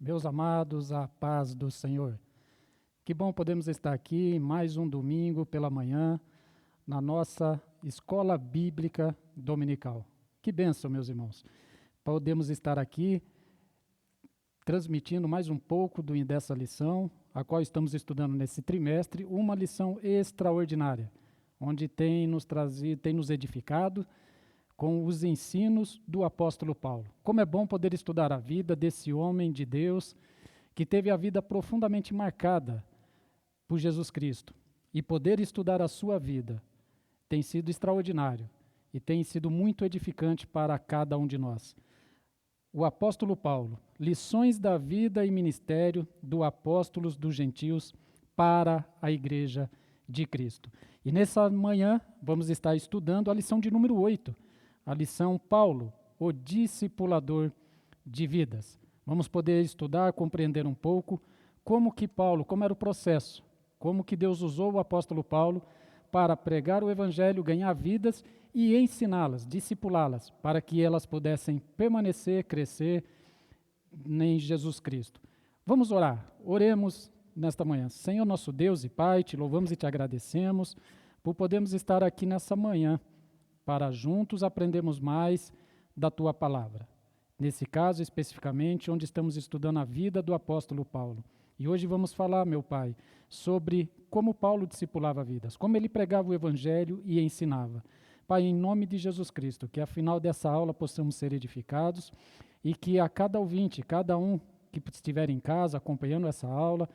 Meus amados, a paz do Senhor. Que bom podemos estar aqui mais um domingo pela manhã na nossa escola bíblica dominical. Que bênção, meus irmãos. Podemos estar aqui transmitindo mais um pouco dessa lição, a qual estamos estudando nesse trimestre, uma lição extraordinária, onde tem nos trazido, tem nos edificado com os ensinos do apóstolo Paulo. Como é bom poder estudar a vida desse homem de Deus que teve a vida profundamente marcada por Jesus Cristo. E poder estudar a sua vida tem sido extraordinário e tem sido muito edificante para cada um de nós. O apóstolo Paulo, lições da vida e ministério do apóstolos dos gentios para a igreja de Cristo. E nessa manhã vamos estar estudando a lição de número 8, a lição Paulo, o discipulador de vidas. Vamos poder estudar, compreender um pouco como era o processo, como que Deus usou o apóstolo Paulo para pregar o evangelho, ganhar vidas e ensiná-las, discipulá-las, para que elas pudessem permanecer, crescer em Jesus Cristo. Vamos orar. Oremos nesta manhã. Senhor nosso Deus e Pai, te louvamos e te agradecemos por podermos estar aqui nessa manhã para juntos aprendermos mais da tua palavra. Nesse caso, especificamente, onde estamos estudando a vida do apóstolo Paulo. E hoje vamos falar, meu Pai, sobre como Paulo discipulava vidas, como ele pregava o evangelho e ensinava. Pai, em nome de Jesus Cristo, que ao final dessa aula possamos ser edificados e que a cada ouvinte, cada um que estiver em casa acompanhando essa aula,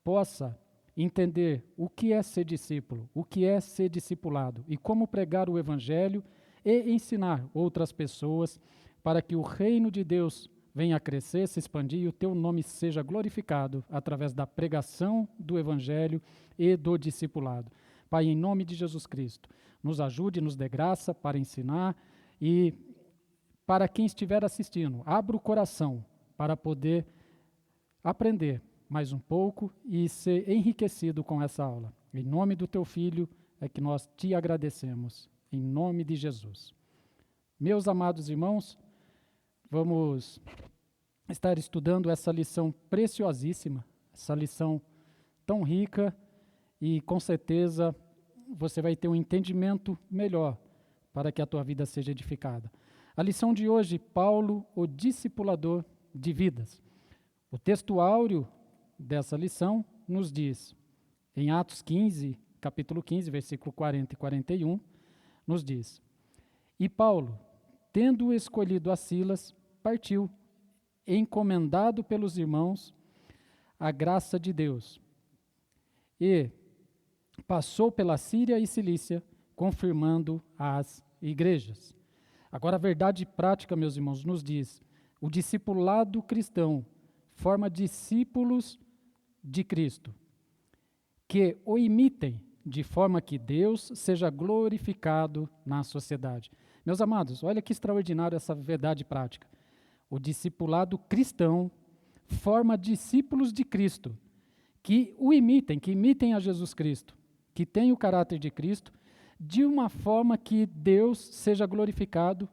possa entender o que é ser discípulo, o que é ser discipulado e como pregar o evangelho e ensinar outras pessoas para que o reino de Deus venha a crescer, se expandir e o teu nome seja glorificado através da pregação do evangelho e do discipulado. Pai, em nome de Jesus Cristo, nos ajude, nos dê graça para ensinar e para quem estiver assistindo, abra o coração para poder aprender mais um pouco e ser enriquecido com essa aula. Em nome do teu Filho é que nós te agradecemos, em nome de Jesus. Meus amados irmãos, vamos estar estudando essa lição preciosíssima, essa lição tão rica e com certeza você vai ter um entendimento melhor para que a tua vida seja edificada. A lição de hoje, Paulo, o discipulador de vidas. O texto áureo dessa lição nos diz, em Atos 15, capítulo 15, versículo 40 e 41, nos diz: E Paulo, tendo escolhido a Silas, partiu, encomendado pelos irmãos a graça de Deus, e passou pela Síria e Cilícia, confirmando as igrejas. Agora, a verdade prática, meus irmãos, nos diz: o discipulado cristão forma discípulos de Cristo, que o imitem, de forma que Deus seja glorificado na sociedade. Meus amados, olha que extraordinário essa verdade prática. O discipulado cristão forma discípulos de Cristo, que o imitem, que imitem a Jesus Cristo, que tenham o caráter de Cristo, de uma forma que Deus seja glorificado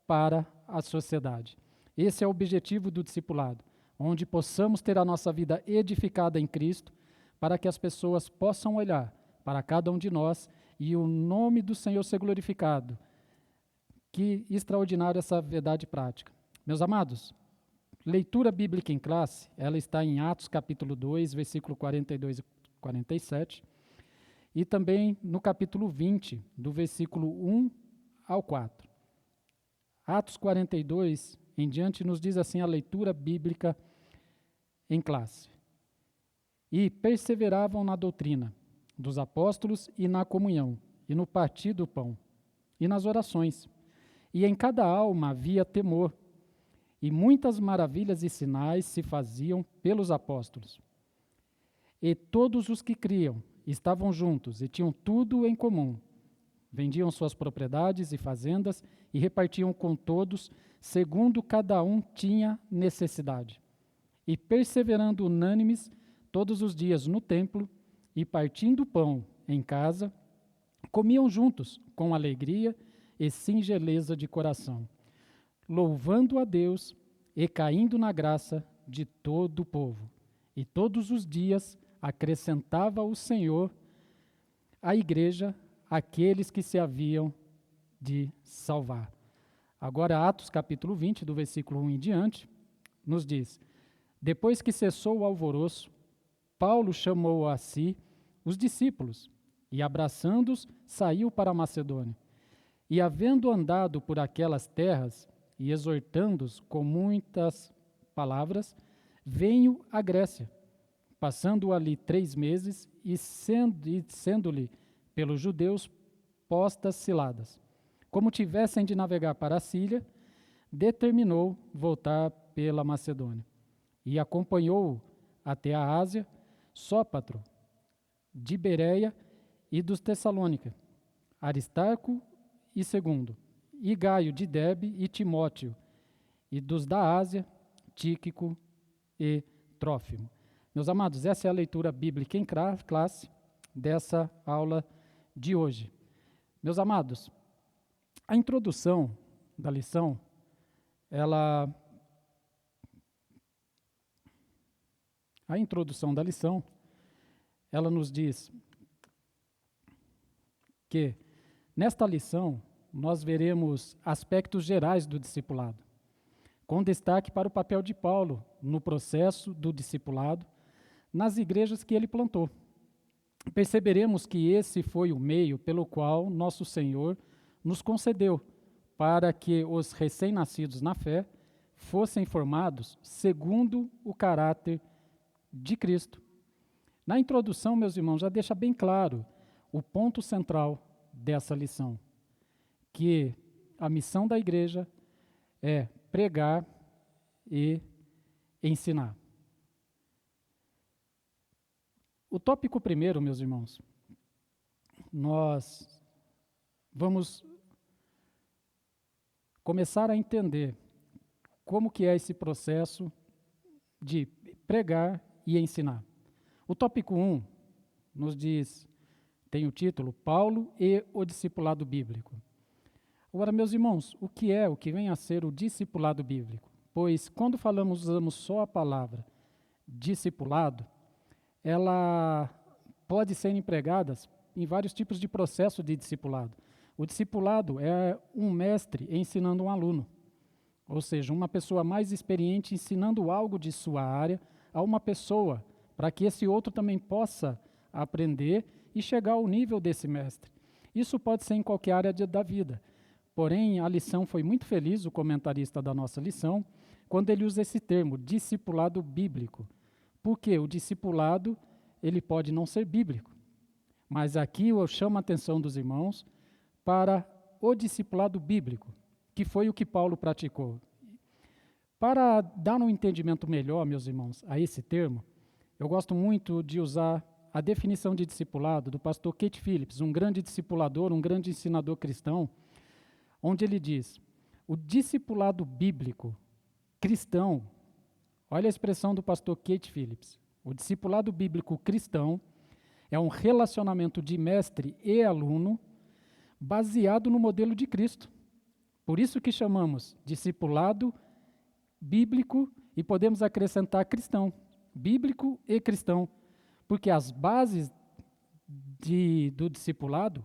para a sociedade. Esse é o objetivo do discipulado, onde possamos ter a nossa vida edificada em Cristo, para que as pessoas possam olhar para cada um de nós e o nome do Senhor ser glorificado. Que extraordinária essa verdade prática. Meus amados, leitura bíblica em classe, ela está em Atos capítulo 2, versículo 42 e 47, e também no capítulo 20, do versículo 1 ao 4. Atos 42 em diante nos diz assim a leitura bíblica em classe. E perseveravam na doutrina dos apóstolos e na comunhão, e no partir do pão, e nas orações. E em cada alma havia temor, e muitas maravilhas e sinais se faziam pelos apóstolos. E todos os que criam estavam juntos e tinham tudo em comum. Vendiam suas propriedades e fazendas e repartiam com todos, segundo cada um tinha necessidade. E perseverando unânimes todos os dias no templo e partindo pão em casa, comiam juntos com alegria e singeleza de coração, louvando a Deus e caindo na graça de todo o povo. E todos os dias acrescentava o Senhor à igreja aqueles que se haviam de salvar. Agora, Atos capítulo 20, do versículo 1 em diante, nos diz: depois que cessou o alvoroço, Paulo chamou a si os discípulos e, abraçando-os, saiu para a Macedônia. E, havendo andado por aquelas terras e exortando-os com muitas palavras, veio à Grécia, passando ali 3 meses e sendo-lhe pelos judeus postas ciladas. Como tivessem de navegar para a Síria, determinou voltar pela Macedônia. E acompanhou-o até a Ásia, Sópatro, de Bereia e dos Tessalônica, Aristarco e Segundo, e Gaio de Derbe e Timóteo, e dos da Ásia, Tíquico e Trófimo. Meus amados, essa é a leitura bíblica em classe dessa aula de hoje. Meus amados, a introdução da lição, ela nos diz que, nesta lição, nós veremos aspectos gerais do discipulado, com destaque para o papel de Paulo no processo do discipulado nas igrejas que ele plantou. Perceberemos que esse foi o meio pelo qual nosso Senhor nos concedeu para que os recém-nascidos na fé fossem formados segundo o caráter de Cristo. Na introdução, meus irmãos, já deixa bem claro o ponto central dessa lição, que a missão da igreja é pregar e ensinar. O tópico primeiro, meus irmãos, nós vamos começar a entender como que é esse processo de pregar e ensinar. O tópico 1 nos diz, tem o título, Paulo e o discipulado bíblico. Agora, meus irmãos, o que vem a ser o discipulado bíblico? Pois quando usamos só a palavra discipulado, ela pode ser empregada em vários tipos de processo de discipulado. O discipulado é um mestre ensinando um aluno, ou seja, uma pessoa mais experiente ensinando algo de sua área a uma pessoa, para que esse outro também possa aprender e chegar ao nível desse mestre. Isso pode ser em qualquer área da vida. Porém, a lição foi muito feliz, o comentarista da nossa lição, quando ele usa esse termo, discipulado bíblico. Porque o discipulado, ele pode não ser bíblico. Mas aqui eu chamo a atenção dos irmãos para o discipulado bíblico, que foi o que Paulo praticou. Para dar um entendimento melhor, meus irmãos, a esse termo, eu gosto muito de usar a definição de discipulado do pastor Kate Phillips, um grande discipulador, um grande ensinador cristão, onde ele diz: o discipulado bíblico cristão, olha a expressão do pastor Kate Phillips, o discipulado bíblico cristão é um relacionamento de mestre e aluno baseado no modelo de Cristo. Por isso que chamamos discipulado bíblico e podemos acrescentar cristão, bíblico e cristão, porque as bases do discipulado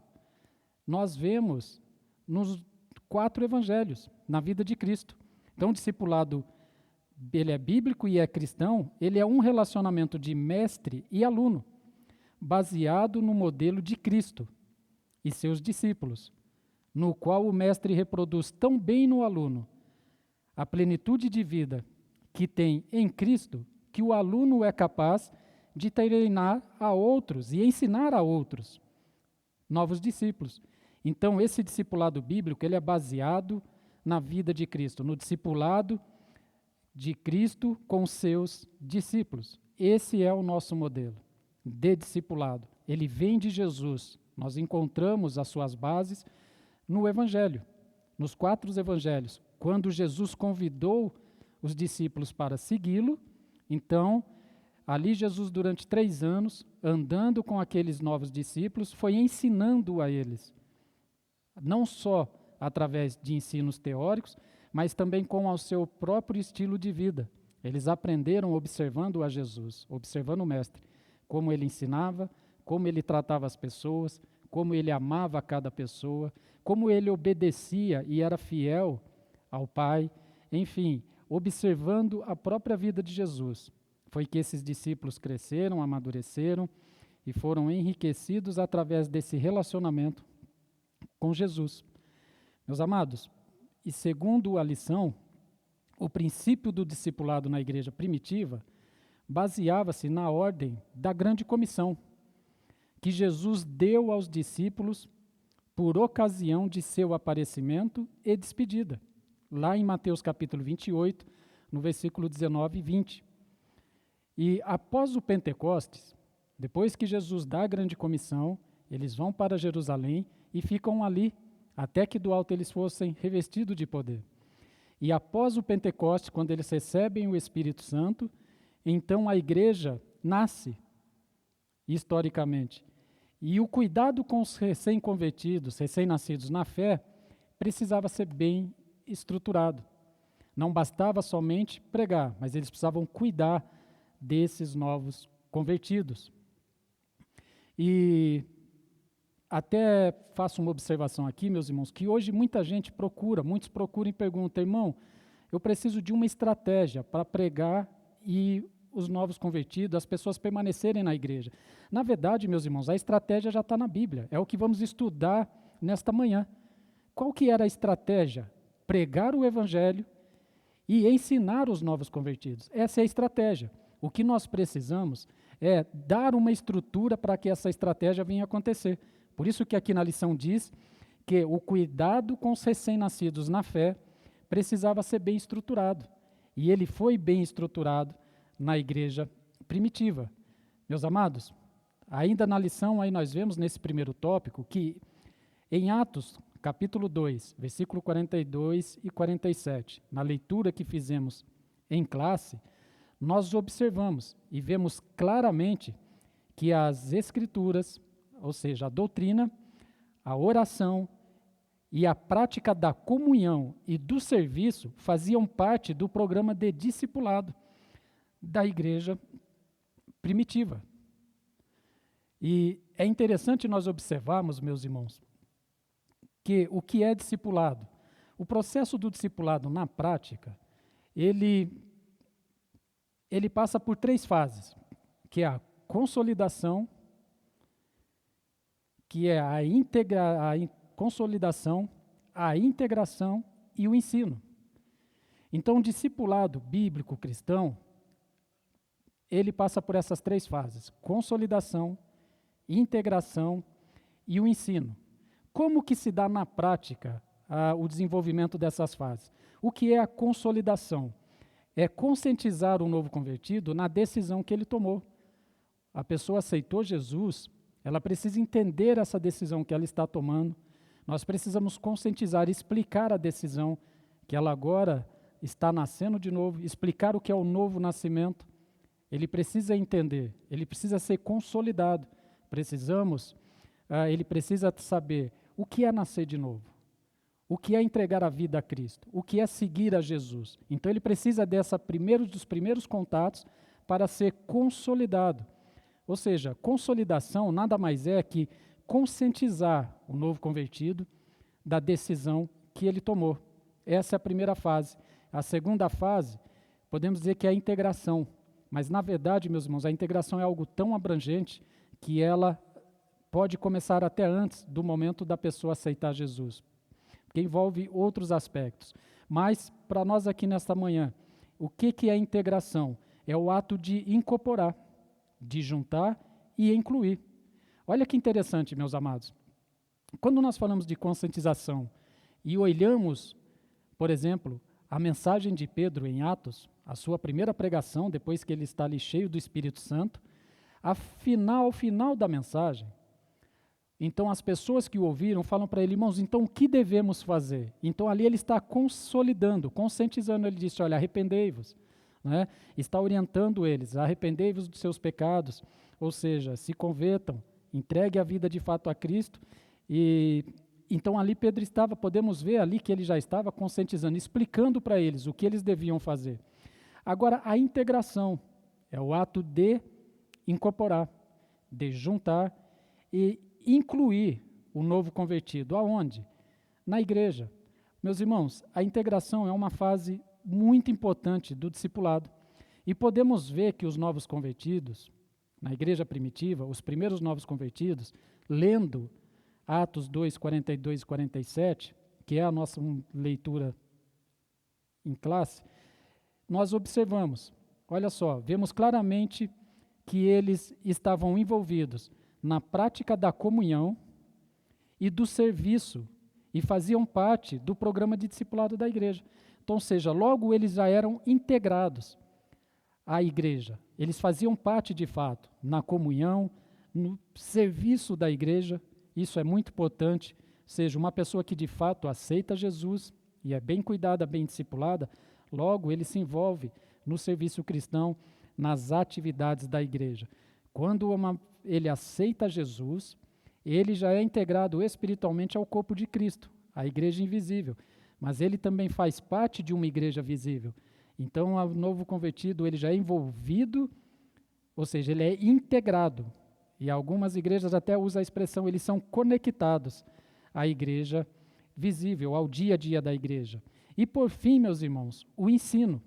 nós vemos nos 4 evangelhos, na vida de Cristo. Então, o discipulado, ele é bíblico e é cristão, ele é um relacionamento de mestre e aluno, baseado no modelo de Cristo e seus discípulos, no qual o mestre reproduz tão bem no aluno a plenitude de vida que tem em Cristo, que o aluno é capaz de treinar a outros e ensinar a outros novos discípulos. Então, esse discipulado bíblico, ele é baseado na vida de Cristo, no discipulado de Cristo com seus discípulos. Esse é o nosso modelo de discipulado. Ele vem de Jesus. Nós encontramos as suas bases no Evangelho, nos 4 evangelhos. Quando Jesus convidou os discípulos para segui-lo, então, ali Jesus, durante 3 anos, andando com aqueles novos discípulos, foi ensinando a eles, não só através de ensinos teóricos, mas também com o seu próprio estilo de vida, Eles aprenderam observando a Jesus, observando o Mestre, como ele ensinava, como ele tratava as pessoas, como ele amava cada pessoa, como ele obedecia e era fiel ao Pai, enfim, observando a própria vida de Jesus. Foi que esses discípulos cresceram, amadureceram e foram enriquecidos através desse relacionamento com Jesus. Meus amados, e segundo a lição, o princípio do discipulado na igreja primitiva baseava-se na ordem da grande comissão, que Jesus deu aos discípulos por ocasião de seu aparecimento e despedida, lá em Mateus capítulo 28, no versículo 19 e 20. E após o Pentecostes, depois que Jesus dá a grande comissão, eles vão para Jerusalém e ficam ali, até que do alto eles fossem revestidos de poder. E após o Pentecostes, quando eles recebem o Espírito Santo, então a igreja nasce, historicamente. E o cuidado com os recém-convertidos, recém-nascidos na fé, precisava ser bem estruturado. Não bastava somente pregar, mas eles precisavam cuidar desses novos convertidos. E até faço uma observação aqui, meus irmãos, que hoje muitos procuram e perguntam, irmão, eu preciso de uma estratégia para pregar e os novos convertidos, as pessoas permanecerem na igreja. Na verdade, meus irmãos, a estratégia já está na Bíblia, é o que vamos estudar nesta manhã. Qual que era a estratégia? Pregar o Evangelho e ensinar os novos convertidos. Essa é a estratégia. O que nós precisamos é dar uma estrutura para que essa estratégia venha acontecer. Por isso que aqui na lição diz que o cuidado com os recém-nascidos na fé precisava ser bem estruturado. E ele foi bem estruturado na igreja primitiva. Meus amados, ainda na lição aí nós vemos nesse primeiro tópico que em Atos, capítulo 2, versículo 42 e 47, na leitura que fizemos em classe, nós observamos e vemos claramente que as escrituras, ou seja, a doutrina, a oração e a prática da comunhão e do serviço faziam parte do programa de discipulado da igreja primitiva. E é interessante nós observarmos, meus irmãos, que o que é discipulado? O processo do discipulado na prática, ele passa por 3 fases, que é a consolidação, que é a consolidação, a integração e o ensino. Então, o discipulado bíblico cristão, ele passa por essas 3 fases, consolidação, integração e o ensino. Como que se dá na prática o desenvolvimento dessas fases? O que é a consolidação? É conscientizar o novo convertido na decisão que ele tomou. A pessoa aceitou Jesus, ela precisa entender essa decisão que ela está tomando. Nós precisamos conscientizar, explicar a decisão que ela agora está nascendo de novo, explicar o que é o novo nascimento. Ele precisa entender, ele precisa ser consolidado. Ele precisa saber o que é nascer de novo, o que é entregar a vida a Cristo, o que é seguir a Jesus. Então ele precisa dos primeiros contatos para ser consolidado. Ou seja, consolidação nada mais é que conscientizar o novo convertido da decisão que ele tomou. Essa é a primeira fase. A segunda fase, podemos dizer que é a integração. Mas, na verdade, meus irmãos, a integração é algo tão abrangente que ela pode começar até antes do momento da pessoa aceitar Jesus, porque envolve outros aspectos. Mas, para nós aqui nesta manhã, o que é integração? É o ato de incorporar, de juntar e incluir. Olha que interessante, meus amados. Quando nós falamos de conscientização e olhamos, por exemplo, a mensagem de Pedro em Atos, a sua primeira pregação, depois que ele está ali cheio do Espírito Santo, ao final da mensagem, então as pessoas que o ouviram falam para ele, irmãos, então o que devemos fazer? Então ali ele está consolidando, conscientizando, ele disse, olha, arrependei-vos, né? Está orientando eles, arrependei-vos dos seus pecados, ou seja, se convertam, entregue a vida de fato a Cristo. E então ali Pedro podemos ver ali que ele já estava conscientizando, explicando para eles o que eles deviam fazer. Agora, a integração é o ato de incorporar, de juntar e incluir o novo convertido. Aonde? Na igreja. Meus irmãos, a integração é uma fase muito importante do discipulado. E podemos ver que os novos convertidos, na igreja primitiva, os primeiros novos convertidos, lendo Atos 2, 42 e 47, que é a nossa leitura em classe, nós observamos, olha só, vemos claramente que eles estavam envolvidos na prática da comunhão e do serviço e faziam parte do programa de discipulado da igreja. Então, ou seja, logo eles já eram integrados à igreja. Eles faziam parte, de fato, na comunhão, no serviço da igreja. Isso é muito importante. Ou seja, uma pessoa que, de fato, aceita Jesus e é bem cuidada, bem discipulada, logo ele se envolve no serviço cristão, nas atividades da igreja. Quando ele aceita Jesus, ele já é integrado espiritualmente ao corpo de Cristo, a igreja invisível. Mas ele também faz parte de uma igreja visível. Então, o novo convertido, ele já é envolvido, ou seja, ele é integrado. E algumas igrejas até usam a expressão, eles são conectados à igreja visível, ao dia a dia da igreja. E por fim, meus irmãos, o ensino.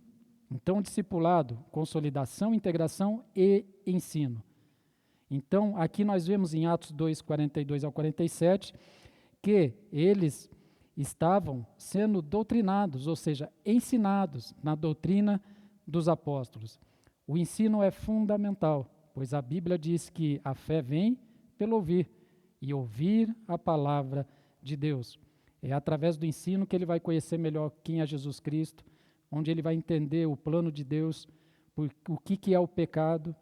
Então, discipulado, consolidação, integração e ensino. Então, aqui nós vemos em Atos 2, 42 ao 47, que eles estavam sendo doutrinados, ou seja, ensinados na doutrina dos apóstolos. O ensino é fundamental, pois a Bíblia diz que a fé vem pelo ouvir, e ouvir a palavra de Deus. É através do ensino que ele vai conhecer melhor quem é Jesus Cristo, onde ele vai entender o plano de Deus, o que é o pecado,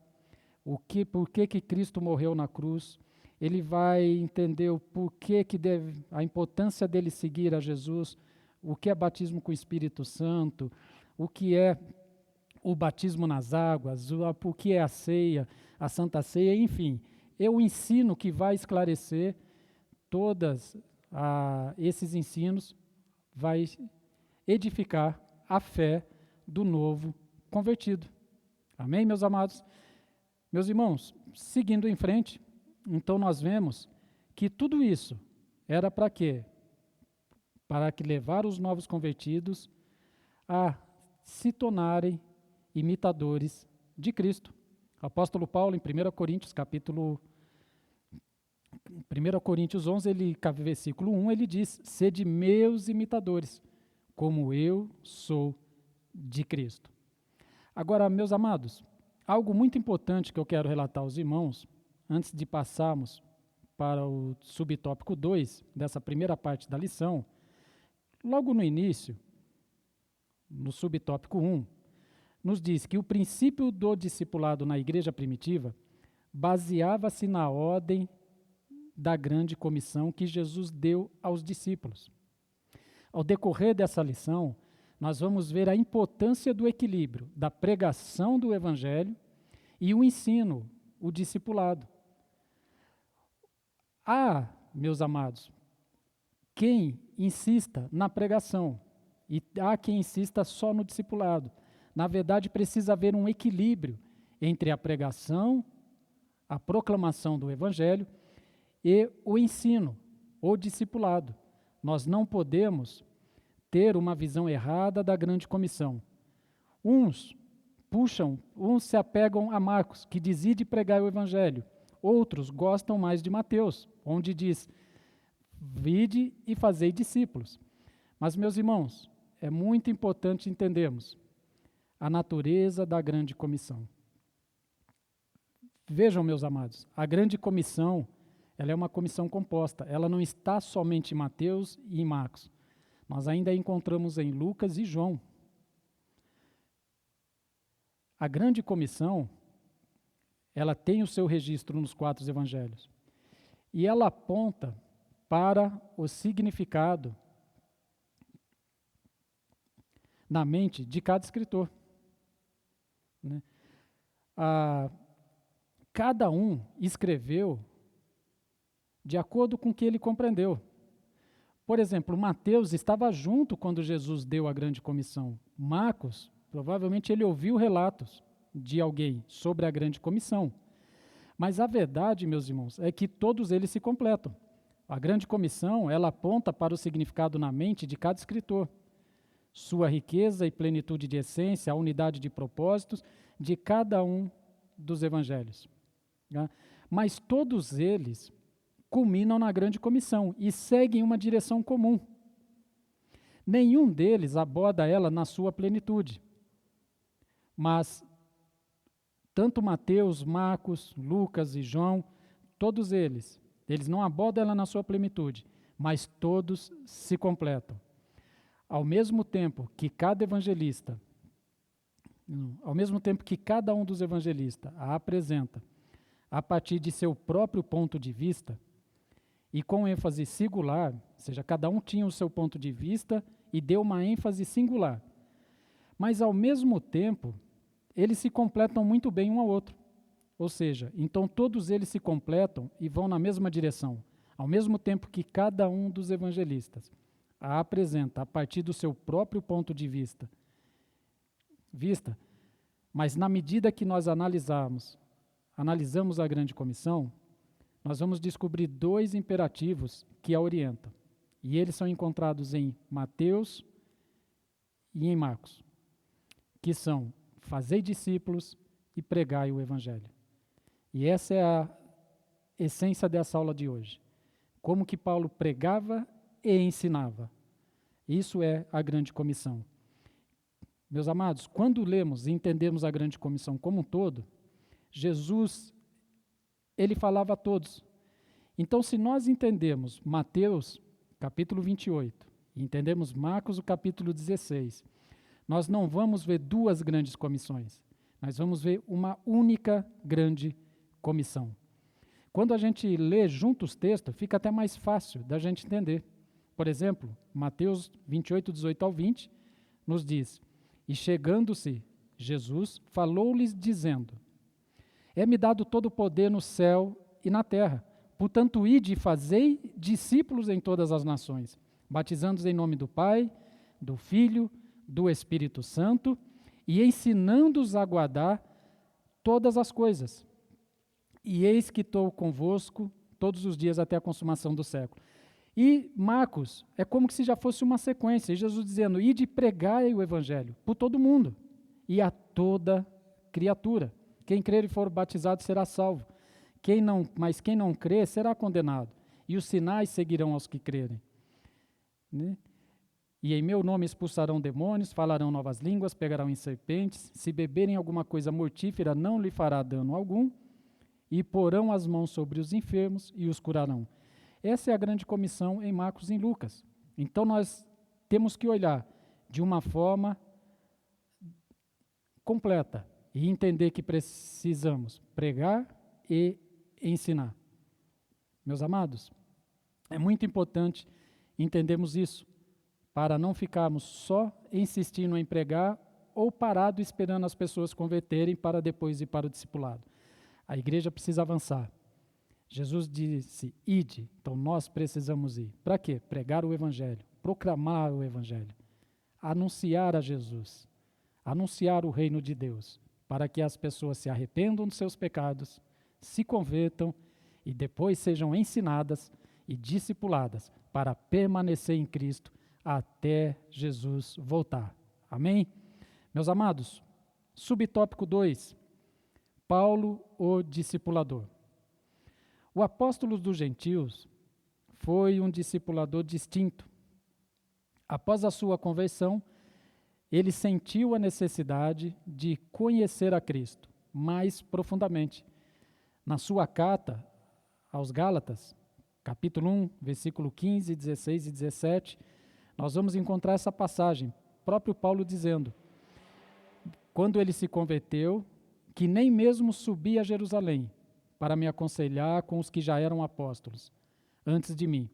por que Cristo morreu na cruz. Ele vai entender o porquê a importância dele seguir a Jesus, o que é batismo com o Espírito Santo, o que é o batismo nas águas, o que é a ceia, a Santa Ceia, enfim. É o ensino que vai esclarecer todos esses ensinos, vai edificar a fé do novo convertido. Amém, meus amados? Meus irmãos, seguindo em frente, então nós vemos que tudo isso era para quê? Para que levar os novos convertidos a se tornarem imitadores de Cristo. O apóstolo Paulo, em 1 Coríntios 11, versículo 1, ele diz: sede meus imitadores, como eu sou de Cristo. Agora, meus amados, algo muito importante que eu quero relatar aos irmãos, antes de passarmos para o subtópico 2 dessa primeira parte da lição, logo no início, no subtópico 1, nos diz que o princípio do discipulado na igreja primitiva baseava-se na ordem da grande comissão que Jesus deu aos discípulos. Ao decorrer dessa lição, nós vamos ver a importância do equilíbrio da pregação do evangelho e o ensino, o discipulado. Há, meus amados, quem insista na pregação e há quem insista só no discipulado. Na verdade, precisa haver um equilíbrio entre a pregação, a proclamação do evangelho e o ensino, o discipulado. Nós não podemos ter uma visão errada da grande comissão. Uns se apegam a Marcos, que decide pregar o evangelho. Outros gostam mais de Mateus, onde diz: vide e fazei discípulos. Mas, meus irmãos, é muito importante entendermos a natureza da grande comissão. Vejam, meus amados, a grande comissão, ela é uma comissão composta. Ela não está somente em Mateus e em Marcos. Nós ainda a encontramos em Lucas e João. A grande comissão, ela tem o seu registro nos 4 evangelhos. E ela aponta para o significado na mente de cada escritor. Né? Cada um escreveu de acordo com o que ele compreendeu. Por exemplo, Mateus estava junto quando Jesus deu a grande comissão. Marcos Provavelmente ele ouviu relatos de alguém sobre a grande comissão. Mas a verdade, meus irmãos, é que todos eles se completam. A grande comissão, ela aponta para o significado na mente de cada escritor. Sua riqueza e plenitude de essência, a unidade de propósitos de cada um dos evangelhos. Né? Mas todos eles culminam na grande comissão e seguem uma direção comum. Nenhum deles aborda ela na sua plenitude. Mas tanto Mateus, Marcos, Lucas e João, todos eles não abordam ela na sua plenitude, mas todos se completam. Ao mesmo tempo que cada um dos evangelistas a apresenta a partir de seu próprio ponto de vista e com ênfase singular, ou seja, cada um tinha o seu ponto de vista e deu uma ênfase singular. Mas ao mesmo tempo, eles se completam muito bem um ao outro. Ou seja, então todos eles se completam e vão na mesma direção, ao mesmo tempo que cada um dos evangelistas a apresenta a partir do seu próprio ponto de vista. Mas na medida que nós analisamos a grande comissão, nós vamos descobrir dois imperativos que a orientam. E eles são encontrados em Mateus e em Marcos, que são: fazei discípulos e pregai o evangelho. E essa é a essência dessa aula de hoje. Como que Paulo pregava e ensinava. Isso é a grande comissão. Meus amados, quando lemos e entendemos a grande comissão como um todo, Jesus, ele falava a todos. Então, se nós entendemos Mateus, capítulo 28, e entendemos Marcos, o capítulo 16, nós não vamos ver duas grandes comissões, nós vamos ver uma única grande comissão. Quando a gente lê junto os textos, fica até mais fácil da gente entender. Por exemplo, Mateus 28, 18 ao 20, nos diz: e chegando-se Jesus, falou-lhes dizendo: é-me dado todo o poder no céu e na terra. Portanto, ide e fazei discípulos em todas as nações, batizando-os em nome do Pai, do Filho, do Espírito Santo, e ensinando-os a guardar todas as coisas. E eis que estou convosco todos os dias até a consumação do século. E Marcos, é como se já fosse uma sequência, Jesus dizendo: ide e pregai o evangelho por todo mundo e a toda criatura. Quem crer e for batizado será salvo. Mas quem não crer será condenado. E os sinais seguirão aos que crerem. Né? E em meu nome expulsarão demônios, falarão novas línguas, pegarão em serpentes. Se beberem alguma coisa mortífera, não lhe fará dano algum. E porão as mãos sobre os enfermos e os curarão. Essa é a grande comissão em Marcos e em Lucas. Então nós temos que olhar de uma forma completa e entender que precisamos pregar e ensinar. Meus amados, é muito importante entendermos isso, para não ficarmos só insistindo em pregar ou parado esperando as pessoas converterem para depois ir para o discipulado. A igreja precisa avançar. Jesus disse: ide, então nós precisamos ir. Para quê? Pregar o evangelho, proclamar o evangelho, anunciar a Jesus, anunciar o reino de Deus, para que as pessoas se arrependam dos seus pecados, se convertam e depois sejam ensinadas e discipuladas para permanecer em Cristo até Jesus voltar. Amém? Meus amados, subtópico 2, Paulo, o discipulador. O apóstolo dos gentios foi um discipulador distinto. Após a sua conversão, ele sentiu a necessidade de conhecer a Cristo mais profundamente. Na sua carta aos Gálatas, capítulo 1, versículo 15, 16 e 17, nós vamos encontrar essa passagem, próprio Paulo dizendo, quando ele se converteu, que nem mesmo subia a Jerusalém para me aconselhar com os que já eram apóstolos antes de mim,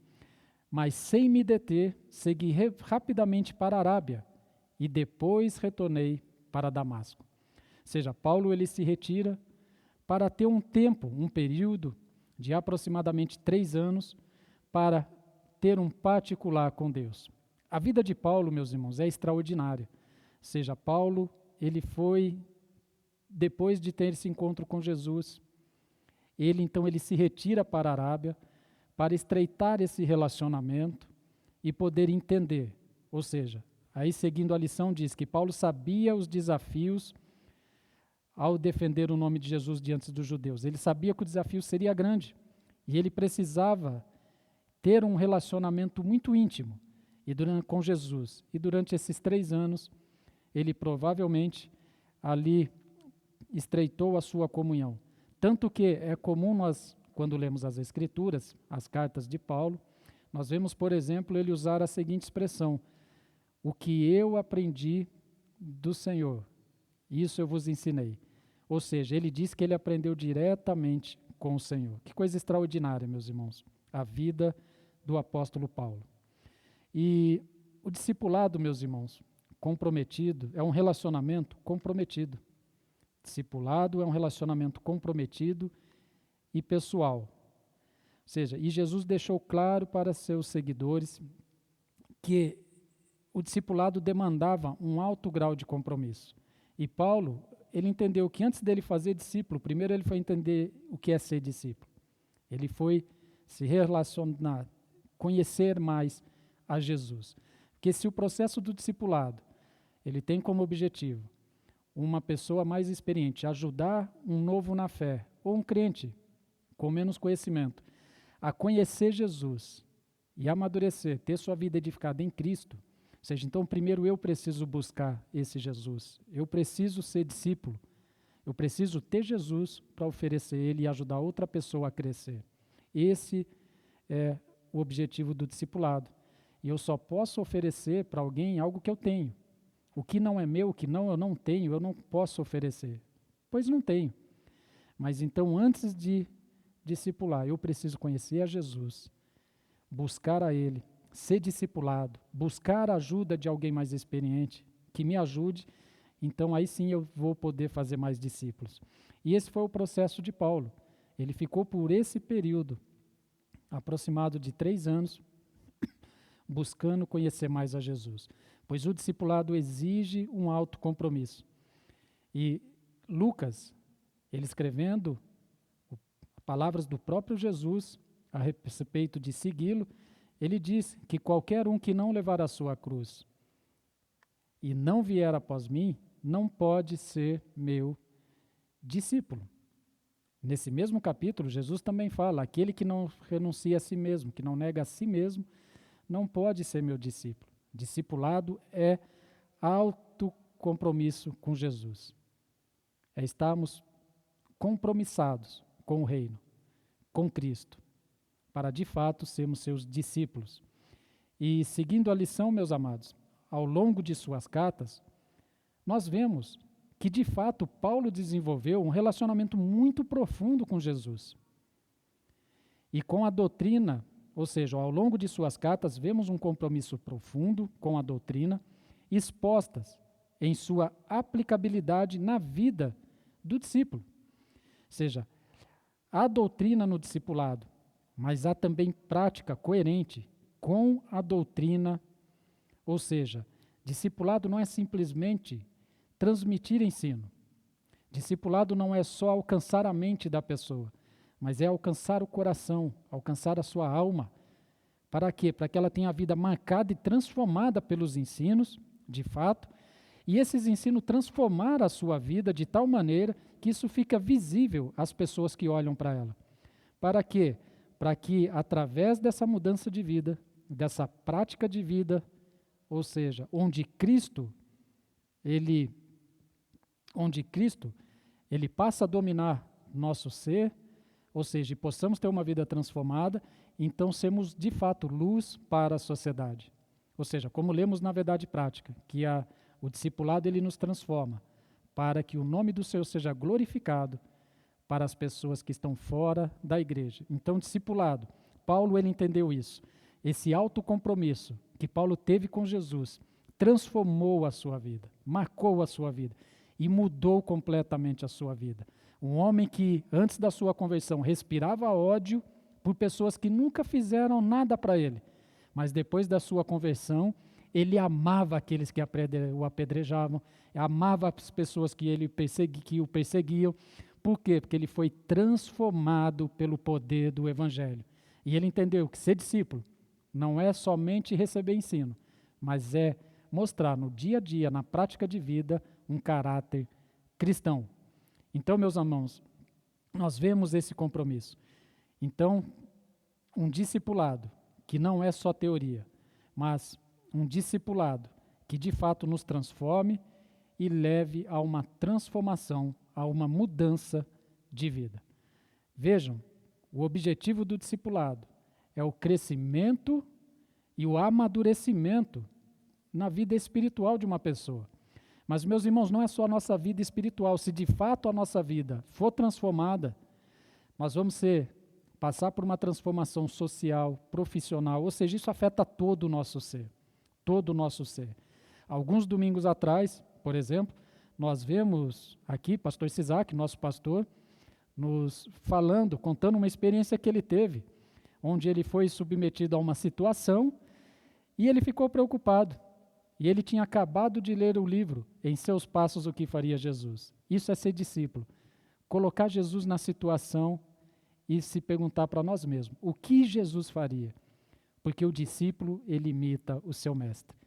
mas sem me deter, segui rapidamente para a Arábia e depois retornei para Damasco. Ou seja, Paulo ele se retira para ter um tempo, um período de aproximadamente 3 anos para ter um particular com Deus. A vida de Paulo, meus irmãos, é extraordinária. Ou seja, Paulo, ele foi, depois de ter esse encontro com Jesus, ele se retira para a Arábia para estreitar esse relacionamento e poder entender. Ou seja, aí seguindo a lição diz que Paulo sabia os desafios ao defender o nome de Jesus diante dos judeus. Ele sabia que o desafio seria grande e ele precisava ter um relacionamento muito íntimo com Jesus. E durante esses 3 anos, ele provavelmente ali estreitou a sua comunhão. Tanto que é comum nós, quando lemos as Escrituras, as cartas de Paulo, nós vemos, por exemplo, ele usar a seguinte expressão: o que eu aprendi do Senhor, isso eu vos ensinei. Ou seja, ele diz que ele aprendeu diretamente com o Senhor. Que coisa extraordinária, meus irmãos, a vida do apóstolo Paulo. E o discipulado, meus irmãos, comprometido, é um relacionamento comprometido. Discipulado é um relacionamento comprometido e pessoal. Ou seja, e Jesus deixou claro para seus seguidores que o discipulado demandava um alto grau de compromisso. E Paulo, ele entendeu que antes dele fazer discípulo, primeiro ele foi entender o que é ser discípulo. Ele foi se relacionar, conhecer mais a Jesus. Porque se o processo do discipulado, ele tem como objetivo uma pessoa mais experiente, ajudar um novo na fé, ou um crente com menos conhecimento, a conhecer Jesus e amadurecer, ter sua vida edificada em Cristo. Ou seja, então primeiro eu preciso buscar esse Jesus, eu preciso ser discípulo, eu preciso ter Jesus para oferecer ele e ajudar outra pessoa a crescer. Esse é o objetivo do discipulado. E eu só posso oferecer para alguém algo que eu tenho. O que não é meu, o que eu não tenho, eu não posso oferecer, pois não tenho. Mas então, antes de discipular, eu preciso conhecer a Jesus, buscar a Ele, ser discipulado, buscar a ajuda de alguém mais experiente, que me ajude, então aí sim eu vou poder fazer mais discípulos. E esse foi o processo de Paulo. Ele ficou por esse período, aproximado de 3 anos, buscando conhecer mais a Jesus. Pois o discipulado exige um alto compromisso. E Lucas, ele escrevendo palavras do próprio Jesus a respeito de segui-lo, ele diz que qualquer um que não levar a sua cruz e não vier após mim, não pode ser meu discípulo. Nesse mesmo capítulo, Jesus também fala, aquele que não renuncia a si mesmo, que não nega a si mesmo, não pode ser meu discípulo. Discipulado é alto compromisso com Jesus. É estarmos compromissados com o reino, com Cristo, para de fato sermos seus discípulos. E seguindo a lição, meus amados, ao longo de suas cartas, nós vemos que de fato Paulo desenvolveu um relacionamento muito profundo com Jesus. E com a doutrina, ou seja, ao longo de suas cartas, vemos um compromisso profundo com a doutrina, expostas em sua aplicabilidade na vida do discípulo. Ou seja, há doutrina no discipulado, mas há também prática coerente com a doutrina. Ou seja, discipulado não é simplesmente transmitir ensino. Discipulado não é só alcançar a mente da pessoa, mas é alcançar o coração, alcançar a sua alma. Para quê? Para que ela tenha a vida marcada e transformada pelos ensinos, de fato, e esses ensinos transformar a sua vida de tal maneira que isso fica visível às pessoas que olham para ela. Para quê? Para que, através dessa mudança de vida, dessa prática de vida, ou seja, onde Cristo, ele passa a dominar nosso ser, ou seja, possamos ter uma vida transformada, então sermos de fato luz para a sociedade. Ou seja, como lemos na verdade prática, que o discipulado ele nos transforma, para que o nome do Senhor seja glorificado para as pessoas que estão fora da igreja. Então, discipulado, Paulo ele entendeu isso. Esse alto compromisso que Paulo teve com Jesus transformou a sua vida, marcou a sua vida e mudou completamente a sua vida. Um homem que, antes da sua conversão, respirava ódio por pessoas que nunca fizeram nada para ele. Mas depois da sua conversão, ele amava aqueles que o apedrejavam, amava as pessoas que o perseguiam. Por quê? Porque ele foi transformado pelo poder do Evangelho. E ele entendeu que ser discípulo não é somente receber ensino, mas é mostrar no dia a dia, na prática de vida, um caráter cristão. Então, meus irmãos, nós vemos esse compromisso. Então, um discipulado que não é só teoria, mas um discipulado que de fato nos transforme e leve a uma transformação, a uma mudança de vida. Vejam, o objetivo do discipulado é o crescimento e o amadurecimento na vida espiritual de uma pessoa. Mas, meus irmãos, não é só a nossa vida espiritual. Se de fato a nossa vida for transformada, nós vamos passar por uma transformação social, profissional, ou seja, isso afeta todo o nosso ser. Todo o nosso ser. Alguns domingos atrás, por exemplo, nós vemos aqui, pastor Sisak, nosso pastor, nos falando, contando uma experiência que ele teve, onde ele foi submetido a uma situação e ele ficou preocupado. E ele tinha acabado de ler o livro, Em Seus Passos, o que faria Jesus. Isso é ser discípulo. Colocar Jesus na situação e se perguntar para nós mesmos, o que Jesus faria? Porque o discípulo, ele imita o seu mestre.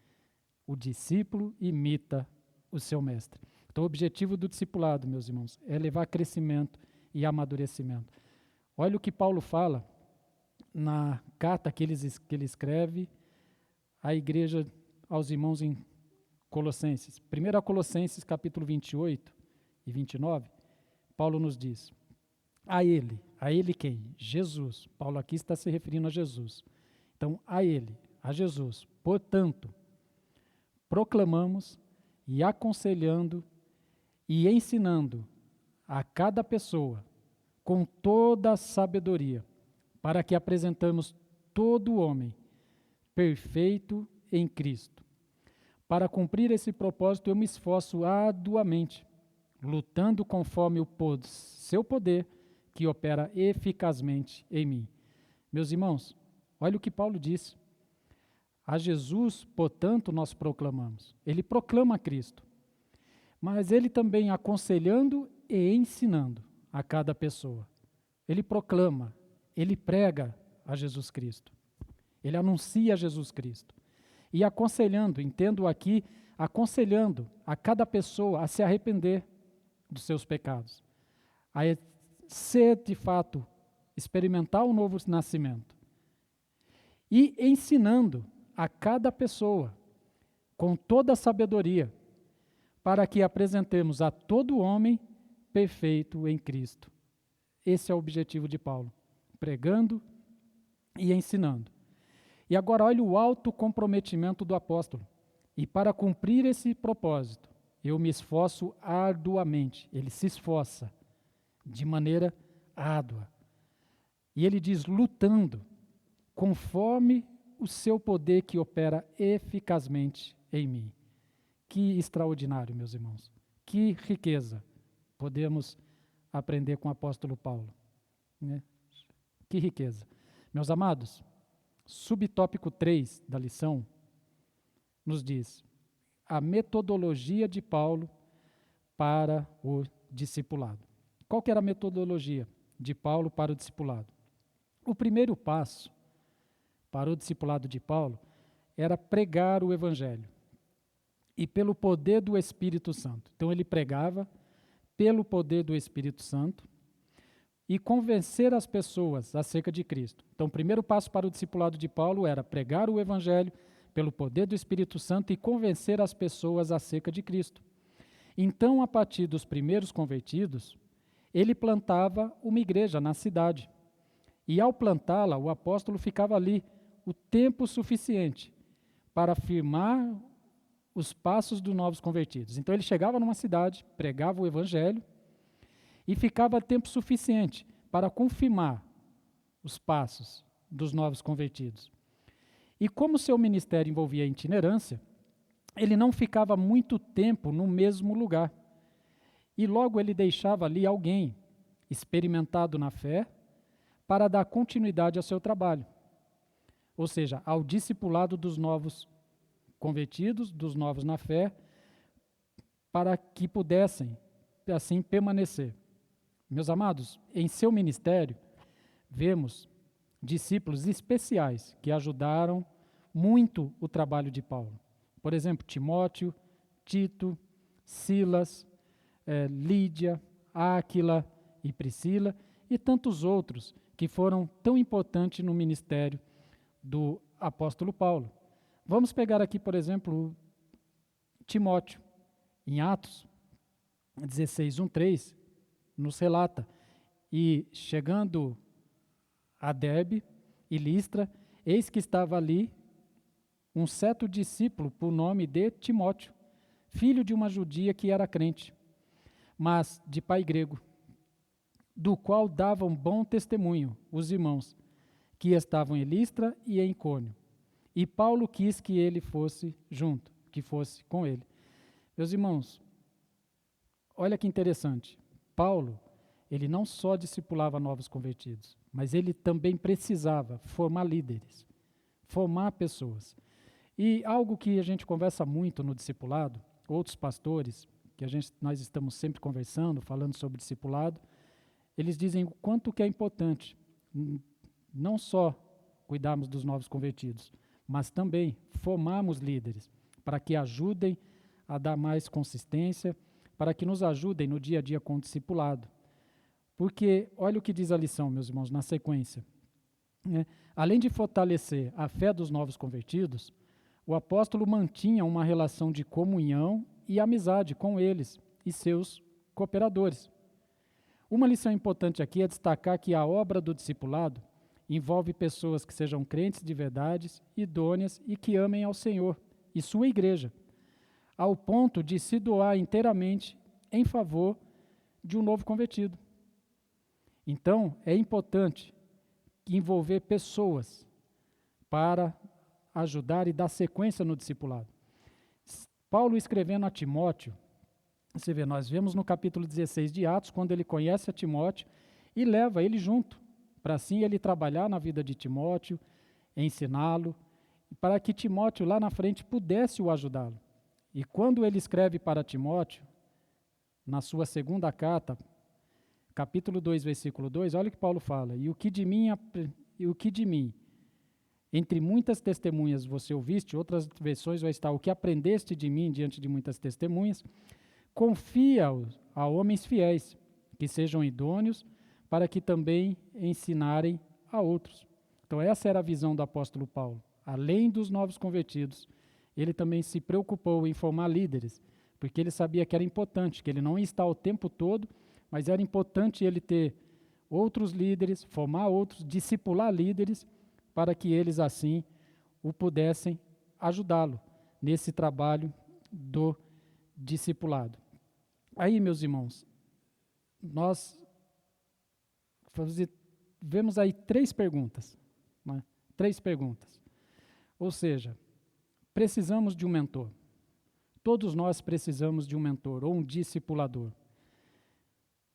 O discípulo imita o seu mestre. Então, o objetivo do discipulado, meus irmãos, é levar crescimento e amadurecimento. Olha o que Paulo fala na carta que ele escreve à igreja, aos irmãos em Colossenses. 1 Colossenses, capítulo 28 e 29, Paulo nos diz, a ele quem? Jesus. Paulo aqui está se referindo a Jesus. Então, a Jesus, portanto, proclamamos e aconselhando e ensinando a cada pessoa com toda a sabedoria, para que apresentemos todo homem perfeito em Cristo. Para cumprir esse propósito, eu me esforço arduamente, lutando conforme o seu poder, que opera eficazmente em mim. Meus irmãos, olha o que Paulo disse. A Jesus, portanto, nós proclamamos. Ele proclama Cristo, mas ele também aconselhando e ensinando a cada pessoa. Ele proclama, ele prega a Jesus Cristo. Ele anuncia Jesus Cristo. E aconselhando, entendo aqui, aconselhando a cada pessoa a se arrepender dos seus pecados, a ser, de fato, experimentar o novo nascimento. E ensinando a cada pessoa, com toda a sabedoria, para que apresentemos a todo homem perfeito em Cristo. Esse é o objetivo de Paulo, pregando e ensinando. E agora olha o alto comprometimento do apóstolo. E para cumprir esse propósito, eu me esforço arduamente. Ele se esforça de maneira árdua. E ele diz, lutando, conforme o seu poder que opera eficazmente em mim. Que extraordinário, meus irmãos. Que riqueza podemos aprender com o apóstolo Paulo. Né? Que riqueza. Meus amados, subtópico 3 da lição nos diz a metodologia de Paulo para o discipulado. Qual que era a metodologia de Paulo para o discipulado? O primeiro passo para o discipulado de Paulo era pregar o Evangelho e pelo poder do Espírito Santo. Então ele pregava pelo poder do Espírito Santo e convencer as pessoas acerca de Cristo. Então, o primeiro passo para o discipulado de Paulo era pregar o Evangelho pelo poder do Espírito Santo e convencer as pessoas acerca de Cristo. Então, a partir dos primeiros convertidos, ele plantava uma igreja na cidade. E ao plantá-la, o apóstolo ficava ali o tempo suficiente para firmar os passos dos novos convertidos. Então, ele chegava numa cidade, pregava o Evangelho, e ficava tempo suficiente para confirmar os passos dos novos convertidos. E como seu ministério envolvia itinerância, ele não ficava muito tempo no mesmo lugar. E logo ele deixava ali alguém experimentado na fé para dar continuidade ao seu trabalho. Ou seja, ao discipulado dos novos convertidos, dos novos na fé, para que pudessem, assim, permanecer. Meus amados, em seu ministério, vemos discípulos especiais que ajudaram muito o trabalho de Paulo. Por exemplo, Timóteo, Tito, Silas, Lídia, Áquila e Priscila, e tantos outros que foram tão importantes no ministério do apóstolo Paulo. Vamos pegar aqui, por exemplo, Timóteo. Em Atos 16, 1-3, nos relata: e chegando a Derbe e Listra, eis que estava ali um certo discípulo por nome de Timóteo, filho de uma judia que era crente, mas de pai grego, do qual davam bom testemunho os irmãos que estavam em Listra e em Icônio. E Paulo quis que ele fosse junto, que fosse com ele. Meus irmãos, olha que interessante. Paulo, ele não só discipulava novos convertidos, mas ele também precisava formar líderes, formar pessoas. E algo que a gente conversa muito no discipulado, outros pastores, que nós estamos sempre conversando, falando sobre discipulado, eles dizem o quanto que é importante, não só cuidarmos dos novos convertidos, mas também formarmos líderes, para que ajudem a dar mais consistência, para que nos ajudem no dia a dia com o discipulado. Porque, olha o que diz a lição, meus irmãos, na sequência. Além de fortalecer a fé dos novos convertidos, o apóstolo mantinha uma relação de comunhão e amizade com eles e seus cooperadores. Uma lição importante aqui é destacar que a obra do discipulado envolve pessoas que sejam crentes de verdade, idôneas e que amem ao Senhor e sua igreja, ao ponto de se doar inteiramente em favor de um novo convertido. Então, é importante envolver pessoas para ajudar e dar sequência no discipulado. Paulo escrevendo a Timóteo, você vê, nós vemos no capítulo 16 de Atos, quando ele conhece a Timóteo e leva ele junto, para assim ele trabalhar na vida de Timóteo, ensiná-lo, para que Timóteo lá na frente pudesse o ajudá-lo. E quando ele escreve para Timóteo, na sua segunda carta, capítulo 2, versículo 2, olha o que Paulo fala: e o que de mim, entre muitas testemunhas você ouviste, outras versões vai estar: o que aprendeste de mim diante de muitas testemunhas, confia a homens fiéis, que sejam idôneos, para que também ensinarem a outros. Então essa era a visão do apóstolo Paulo. Além dos novos convertidos, ele também se preocupou em formar líderes, porque ele sabia que era importante, que ele não ia estar o tempo todo, mas era importante ele ter outros líderes, formar outros, discipular líderes, para que eles assim o pudessem ajudá-lo nesse trabalho do discipulado. Aí, meus irmãos, nós vemos aí 3 perguntas, né? 3 perguntas. Ou seja, precisamos de um mentor. Todos nós precisamos de um mentor ou um discipulador.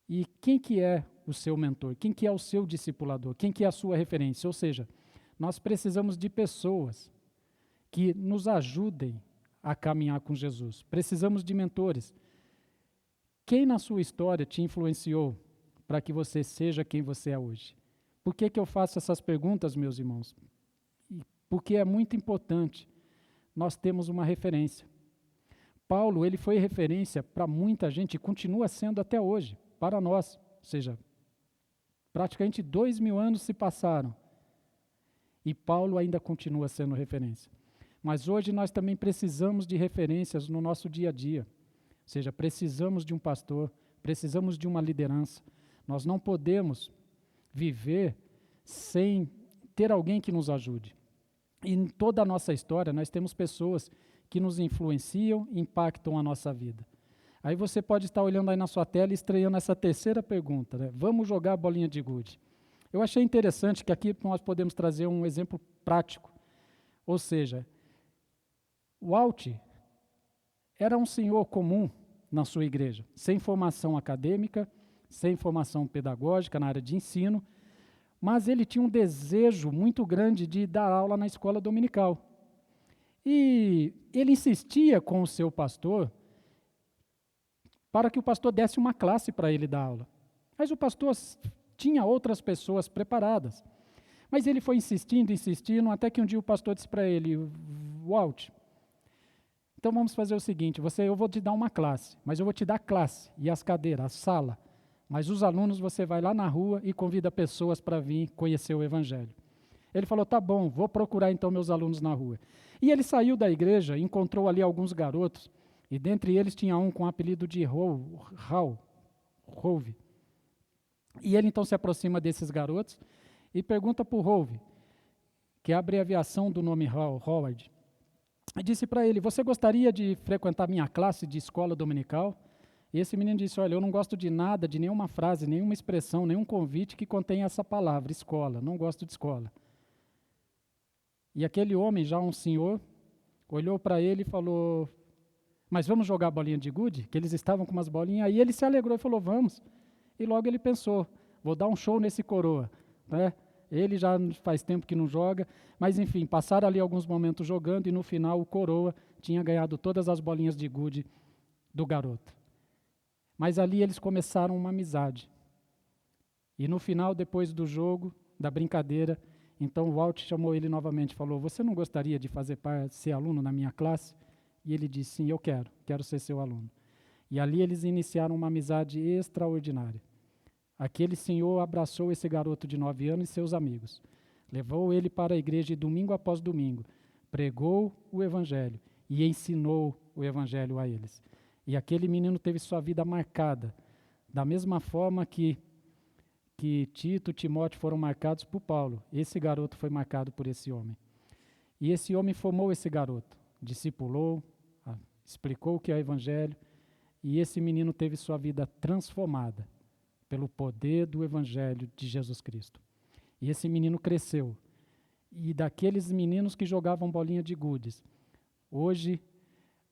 E quem que é o seu mentor? Quem que é o seu discipulador? Quem que é a sua referência? Ou seja, nós precisamos de pessoas que nos ajudem a caminhar com Jesus. Precisamos de mentores. Quem na sua história te influenciou para que você seja quem você é hoje? Por que que eu faço essas perguntas, meus irmãos? Porque é muito importante nós termos uma referência. Paulo, ele foi referência para muita gente e continua sendo até hoje, para nós. Ou seja, praticamente 2000 anos se passaram e Paulo ainda continua sendo referência. Mas hoje nós também precisamos de referências no nosso dia a dia. Ou seja, precisamos de um pastor, precisamos de uma liderança. Nós não podemos viver sem ter alguém que nos ajude. E em toda a nossa história, nós temos pessoas que nos influenciam, impactam a nossa vida. Aí você pode estar olhando aí na sua tela e estreando essa terceira pergunta, né? Vamos jogar a bolinha de gude. Eu achei interessante que aqui nós podemos trazer um exemplo prático. Ou seja, o Walt era um senhor comum na sua igreja, sem formação acadêmica, sem formação pedagógica na área de ensino, mas ele tinha um desejo muito grande de dar aula na escola dominical. E ele insistia com o seu pastor para que o pastor desse uma classe para ele dar aula. Mas o pastor tinha outras pessoas preparadas. Mas ele foi insistindo, insistindo, até que um dia o pastor disse para ele: Walt, então vamos fazer o seguinte, eu vou te dar uma classe, mas eu vou te dar a classe e as cadeiras, a sala. Mas os alunos você vai lá na rua e convida pessoas para vir conhecer o Evangelho. Ele falou, tá bom, vou procurar então meus alunos na rua. E ele saiu da igreja, encontrou ali alguns garotos, e dentre eles tinha um com o apelido de Rove. E ele então se aproxima desses garotos e pergunta para o Rove, que é a abreviação do nome Howard, e disse para ele, você gostaria de frequentar minha classe de escola dominical? E esse menino disse, olha, eu não gosto de nada, de nenhuma frase, nenhuma expressão, nenhum convite que contenha essa palavra, escola, não gosto de escola. E aquele homem, já um senhor, olhou para ele e falou, mas vamos jogar bolinha de gude? Que eles estavam com umas bolinhas, aí ele se alegrou e falou, vamos. E logo ele pensou, vou dar um show nesse coroa, né? Ele já faz tempo que não joga, mas enfim, passaram ali alguns momentos jogando e no final o coroa tinha ganhado todas as bolinhas de gude do garoto. Mas ali eles começaram uma amizade. E no final, depois do jogo, da brincadeira, então o Walt chamou ele novamente e falou, você não gostaria de ser aluno na minha classe? E ele disse, sim, eu quero ser seu aluno. E ali eles iniciaram uma amizade extraordinária. Aquele senhor abraçou esse garoto de 9 anos e seus amigos. Levou ele para a igreja e domingo após domingo, pregou o Evangelho e ensinou o Evangelho a eles. E aquele menino teve sua vida marcada, da mesma forma que Tito, Timóteo foram marcados por Paulo. Esse garoto foi marcado por esse homem. E esse homem formou esse garoto, discipulou, explicou o que é o Evangelho, e esse menino teve sua vida transformada pelo poder do Evangelho de Jesus Cristo. E esse menino cresceu. E daqueles meninos que jogavam bolinha de gudes, hoje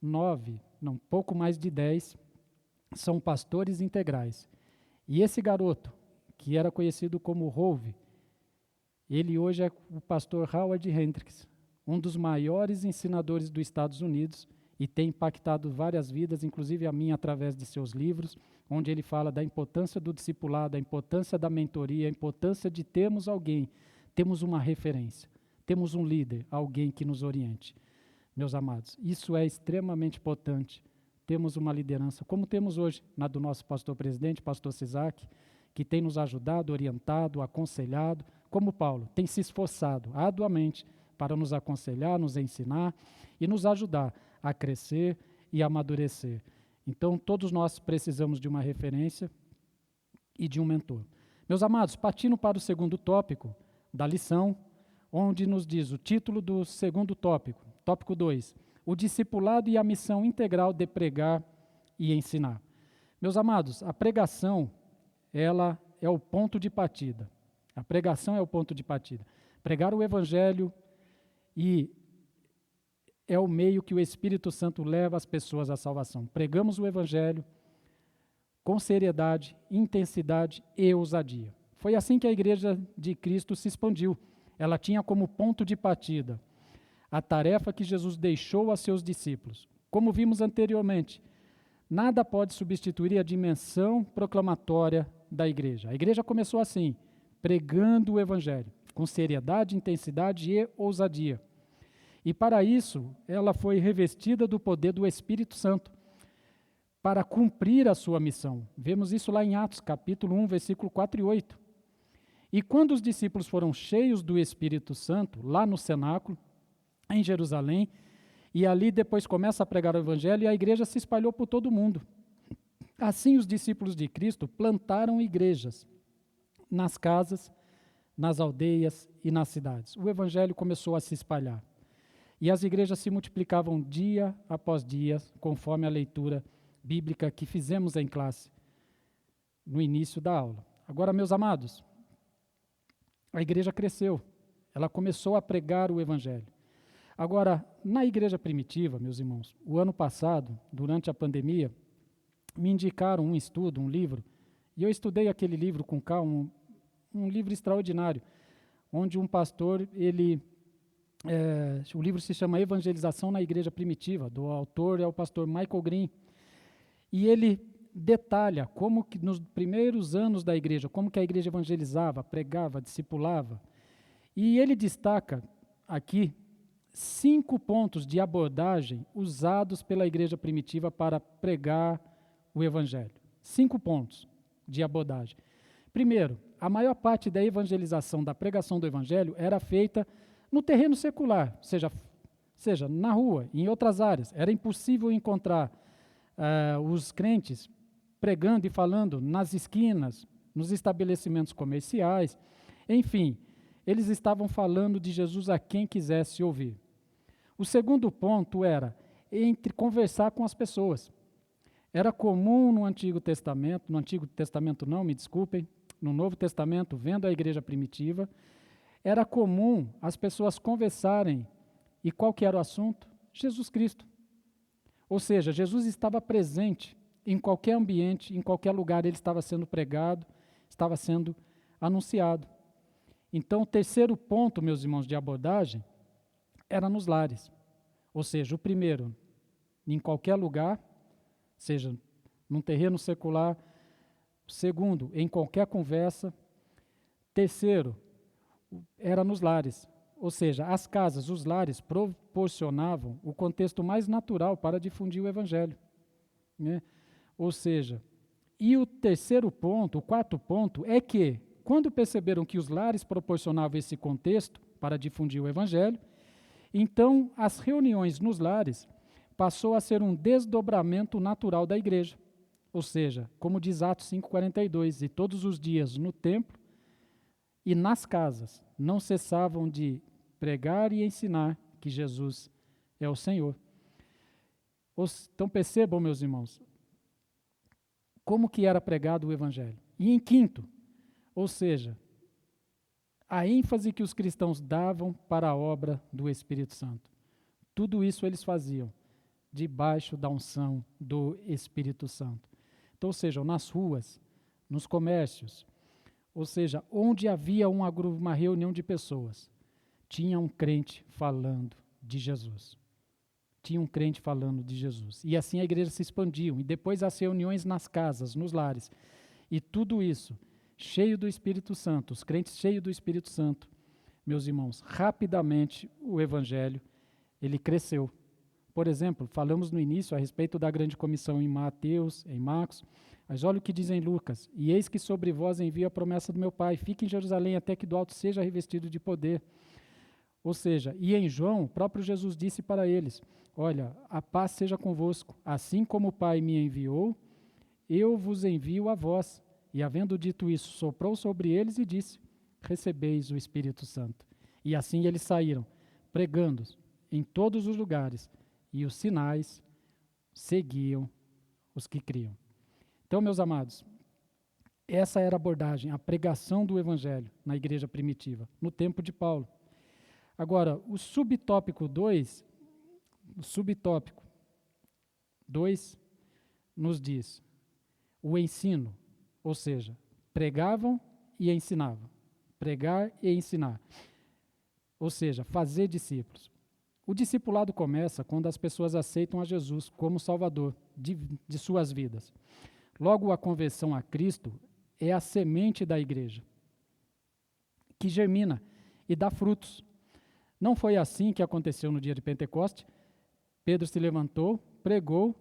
9, não, pouco mais de 10, são pastores integrais. E esse garoto, que era conhecido como Rove, ele hoje é o pastor Howard Hendricks, um dos maiores ensinadores dos Estados Unidos e tem impactado várias vidas, inclusive a minha através de seus livros, onde ele fala da importância do discipulado, a importância da mentoria, a importância de termos alguém, temos uma referência, temos um líder, alguém que nos oriente. Meus amados, isso é extremamente importante. Temos uma liderança, como temos hoje, na do nosso pastor-presidente, pastor Cisac, que tem nos ajudado, orientado, aconselhado, como Paulo, tem se esforçado arduamente para nos aconselhar, nos ensinar e nos ajudar a crescer e amadurecer. Então, todos nós precisamos de uma referência e de um mentor. Meus amados, partindo para o segundo tópico da lição, onde nos diz o título do segundo tópico, tópico 2, o discipulado e a missão integral de pregar e ensinar. Meus amados, a pregação, ela é o ponto de partida. A pregação é o ponto de partida. Pregar o Evangelho e é o meio que o Espírito Santo leva as pessoas à salvação. Pregamos o Evangelho com seriedade, intensidade e ousadia. Foi assim que a Igreja de Cristo se expandiu. Ela tinha como ponto de partida a tarefa que Jesus deixou a seus discípulos. Como vimos anteriormente, nada pode substituir a dimensão proclamatória da igreja. A igreja começou assim, pregando o Evangelho, com seriedade, intensidade e ousadia. E para isso, ela foi revestida do poder do Espírito Santo, para cumprir a sua missão. Vemos isso lá em Atos, capítulo 1, versículo 4 e 8. E quando os discípulos foram cheios do Espírito Santo, lá no cenáculo, em Jerusalém, e ali depois começa a pregar o Evangelho, e a igreja se espalhou por todo o mundo. Assim, os discípulos de Cristo plantaram igrejas nas casas, nas aldeias e nas cidades. O Evangelho começou a se espalhar. E as igrejas se multiplicavam dia após dia, conforme a leitura bíblica que fizemos em classe no início da aula. Agora, meus amados, a igreja cresceu, ela começou a pregar o Evangelho. Agora, na igreja primitiva, meus irmãos, o ano passado, durante a pandemia, me indicaram um estudo, um livro, e eu estudei aquele livro com calma, um livro extraordinário, onde um pastor, ele O livro se chama Evangelização na Igreja Primitiva, do autor é o pastor Michael Green. E ele detalha como que nos primeiros anos da igreja, como que a igreja evangelizava, pregava, discipulava. E ele destaca aqui 5 pontos de abordagem usados pela igreja primitiva para pregar o evangelho. 5 pontos de abordagem. Primeiro, a maior parte da evangelização, da pregação do evangelho, era feita no terreno secular, seja na rua, em outras áreas. Era impossível encontrar os crentes pregando e falando nas esquinas, nos estabelecimentos comerciais. Enfim, eles estavam falando de Jesus a quem quisesse ouvir. O segundo ponto era entre conversar com as pessoas. Era comum no Antigo Testamento não, me desculpem, no Novo Testamento, vendo a igreja primitiva, era comum as pessoas conversarem, e qual que era o assunto? Jesus Cristo. Ou seja, Jesus estava presente em qualquer ambiente, em qualquer lugar, ele estava sendo pregado, estava sendo anunciado. Então, o terceiro ponto, meus irmãos, de abordagem, era nos lares. Ou seja, o primeiro, em qualquer lugar, seja num terreno secular. Segundo, em qualquer conversa. Terceiro, era nos lares. Ou seja, as casas, os lares proporcionavam o contexto mais natural para difundir o evangelho, né? Ou seja, e o terceiro ponto, o quarto ponto, é que, quando perceberam que os lares proporcionavam esse contexto para difundir o evangelho, então as reuniões nos lares passou a ser um desdobramento natural da igreja. Ou seja, como diz Atos 5,42, e todos os dias no templo e nas casas não cessavam de pregar e ensinar que Jesus é o Senhor. Então percebam, meus irmãos, como que era pregado o evangelho. E em quinto, ou seja, a ênfase que os cristãos davam para a obra do Espírito Santo. Tudo isso eles faziam debaixo da unção do Espírito Santo. Então, ou seja, nas ruas, nos comércios, ou seja, onde havia uma reunião de pessoas, tinha um crente falando de Jesus. Tinha um crente falando de Jesus. E assim a igreja se expandiu. E depois as reuniões nas casas, nos lares. E tudo isso, cheio do Espírito Santo, os crentes cheios do Espírito Santo, meus irmãos, rapidamente o evangelho, ele cresceu. Por exemplo, falamos no início a respeito da grande comissão em Mateus, em Marcos, mas olha o que diz em Lucas: e eis que sobre vós envio a promessa do meu Pai, fique em Jerusalém até que do alto seja revestido de poder. Ou seja, e em João, o próprio Jesus disse para eles: olha, a paz seja convosco, assim como o Pai me enviou, eu vos envio a vós. E havendo dito isso, soprou sobre eles e disse: recebeis o Espírito Santo. E assim eles saíram, pregando em todos os lugares, e os sinais seguiam os que criam. Então, meus amados, essa era a abordagem, a pregação do Evangelho na igreja primitiva, no tempo de Paulo. Agora, o subtópico 2 nos diz o ensino, ou seja, pregavam e ensinavam. Pregar e ensinar. Ou seja, fazer discípulos. O discipulado começa quando as pessoas aceitam a Jesus como Salvador de suas vidas. Logo, a conversão a Cristo é a semente da igreja, que germina e dá frutos. Não foi assim que aconteceu no dia de Pentecoste. Pedro se levantou, pregou,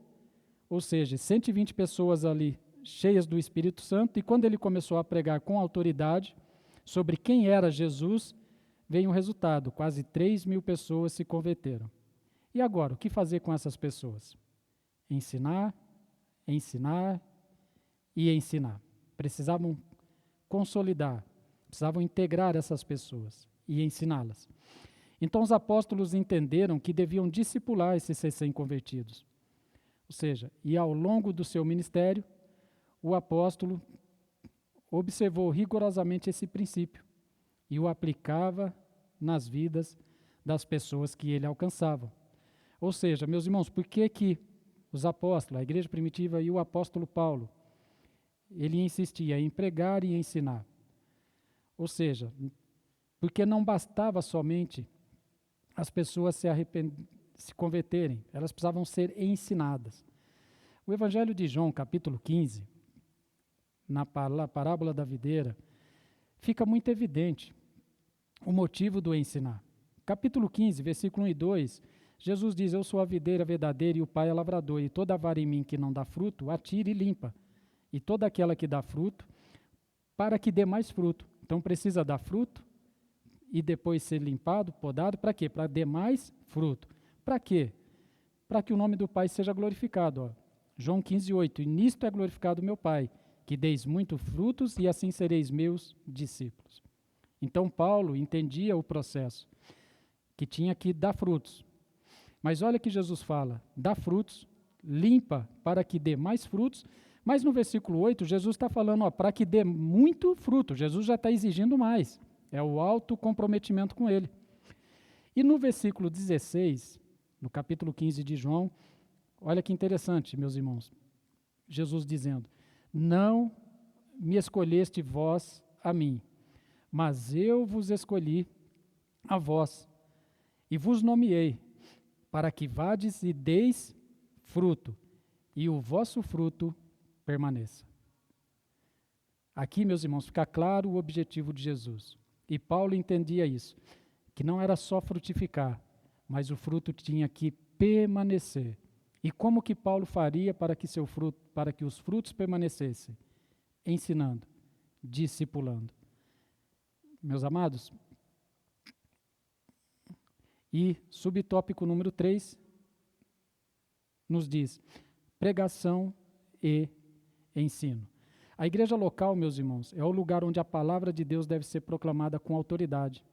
ou seja, 120 pessoas ali cheias do Espírito Santo, e quando ele começou a pregar com autoridade sobre quem era Jesus, veio um resultado: quase 3.000 pessoas se converteram. E agora, o que fazer com essas pessoas? Ensinar, ensinar e ensinar. Precisavam consolidar, precisavam integrar essas pessoas e ensiná-las. Então os apóstolos entenderam que deviam discipular esses recém-convertidos. Ou seja, e ao longo do seu ministério, o apóstolo observou rigorosamente esse princípio e o aplicava nas vidas das pessoas que ele alcançava. Ou seja, meus irmãos, por que os apóstolos, a igreja primitiva e o apóstolo Paulo, ele insistia em pregar e ensinar? Ou seja, porque não bastava somente as pessoas se converterem, elas precisavam ser ensinadas. O Evangelho de João, capítulo 15, na parábola da videira, fica muito evidente o motivo do ensinar. Capítulo 15, versículo 1 e 2, Jesus diz: eu sou a videira verdadeira e o Pai é lavrador, e toda vara em mim que não dá fruto, atire e limpa, e toda aquela que dá fruto, para que dê mais fruto. Então precisa dar fruto e depois ser limpado, podado, para quê? Para dar mais fruto. Para quê? Para que o nome do Pai seja glorificado. Ó. João 15, 8, e nisto é glorificado meu Pai, que deis muitos frutos e assim sereis meus discípulos. Então Paulo entendia o processo, que tinha que dar frutos. Mas olha que Jesus fala, dá frutos, limpa para que dê mais frutos, mas no versículo 8, Jesus está falando para que dê muito fruto, Jesus já está exigindo mais, é o alto comprometimento com ele. E no versículo 16, no capítulo 15 de João, olha que interessante, meus irmãos, Jesus dizendo, não me escolheste vós a mim, mas eu vos escolhi a vós, e vos nomeei, para que vades e deis fruto, e o vosso fruto permaneça. Aqui, meus irmãos, fica claro o objetivo de Jesus. E Paulo entendia isso, que não era só frutificar, mas o fruto tinha que permanecer. E como que Paulo faria para que os frutos permanecessem? Ensinando, discipulando. Meus amados, e subtópico número 3 nos diz, pregação e ensino. A igreja local, meus irmãos, é o lugar onde a palavra de Deus deve ser proclamada com autoridade.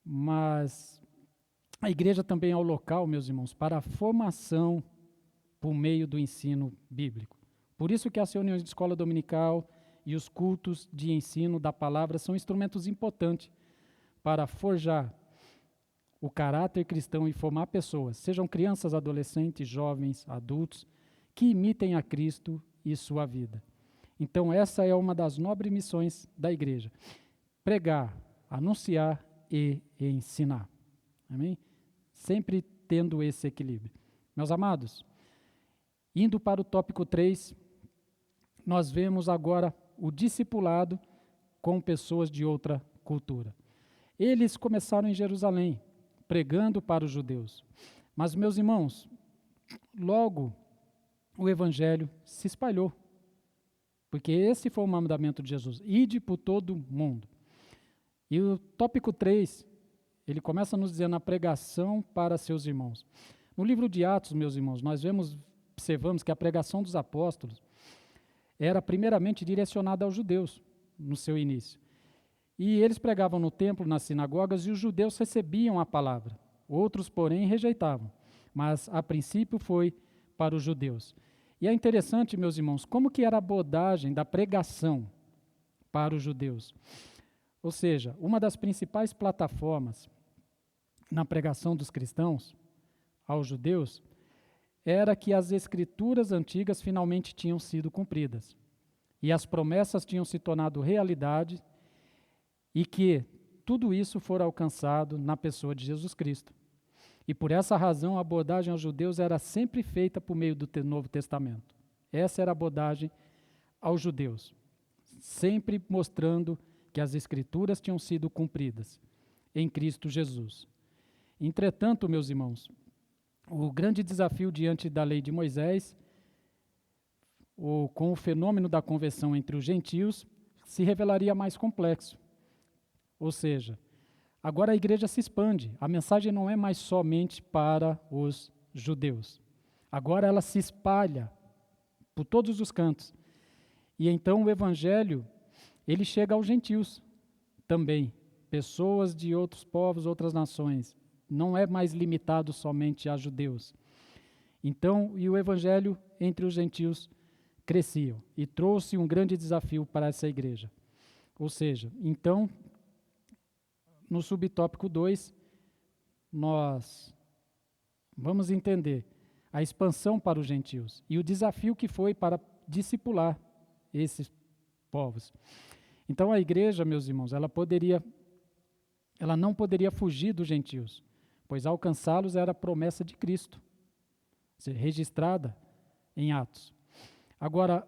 Mas a igreja também é o local, meus irmãos, para a formação por meio do ensino bíblico. Por isso que as reuniões de escola dominical e os cultos de ensino da palavra são instrumentos importantes para forjar o caráter cristão e formar pessoas, sejam crianças, adolescentes, jovens, adultos, que imitem a Cristo e sua vida. Então essa é uma das nobres missões da igreja, pregar, anunciar e ensinar. Amém? Sempre tendo esse equilíbrio. Meus amados, indo para o tópico 3, nós vemos agora o discipulado com pessoas de outra cultura. Eles começaram em Jerusalém, pregando para os judeus. Mas, meus irmãos, logo o evangelho se espalhou, porque esse foi o mandamento de Jesus, ide por todo mundo. E o tópico 3, ele começa nos dizendo a pregação para seus irmãos. No livro de Atos, meus irmãos, nós observamos que a pregação dos apóstolos era primeiramente direcionada aos judeus, no seu início. E eles pregavam no templo, nas sinagogas, e os judeus recebiam a palavra. Outros, porém, rejeitavam. Mas, a princípio, foi para os judeus. E é interessante, meus irmãos, como que era a abordagem da pregação para os judeus. Ou seja, uma das principais plataformas na pregação dos cristãos aos judeus era que as escrituras antigas finalmente tinham sido cumpridas. E as promessas tinham se tornado realidade e que tudo isso fora alcançado na pessoa de Jesus Cristo. E por essa razão a abordagem aos judeus era sempre feita por meio do Novo Testamento. Essa era a abordagem aos judeus, sempre mostrando que as Escrituras tinham sido cumpridas em Cristo Jesus. Entretanto, meus irmãos, o grande desafio diante da lei de Moisés, com o fenômeno da conversão entre os gentios, se revelaria mais complexo. Ou seja, agora a igreja se expande, a mensagem não é mais somente para os judeus. Agora ela se espalha por todos os cantos. E então o evangelho, ele chega aos gentios também, pessoas de outros povos, outras nações. Não é mais limitado somente a judeus. Então, e o evangelho entre os gentios crescia e trouxe um grande desafio para essa igreja. Ou seja, então, no subtópico 2, nós vamos entender a expansão para os gentios e o desafio que foi para discipular esses povos. Então a igreja, meus irmãos, ela não poderia fugir dos gentios, pois alcançá-los era a promessa de Cristo, registrada em Atos. Agora,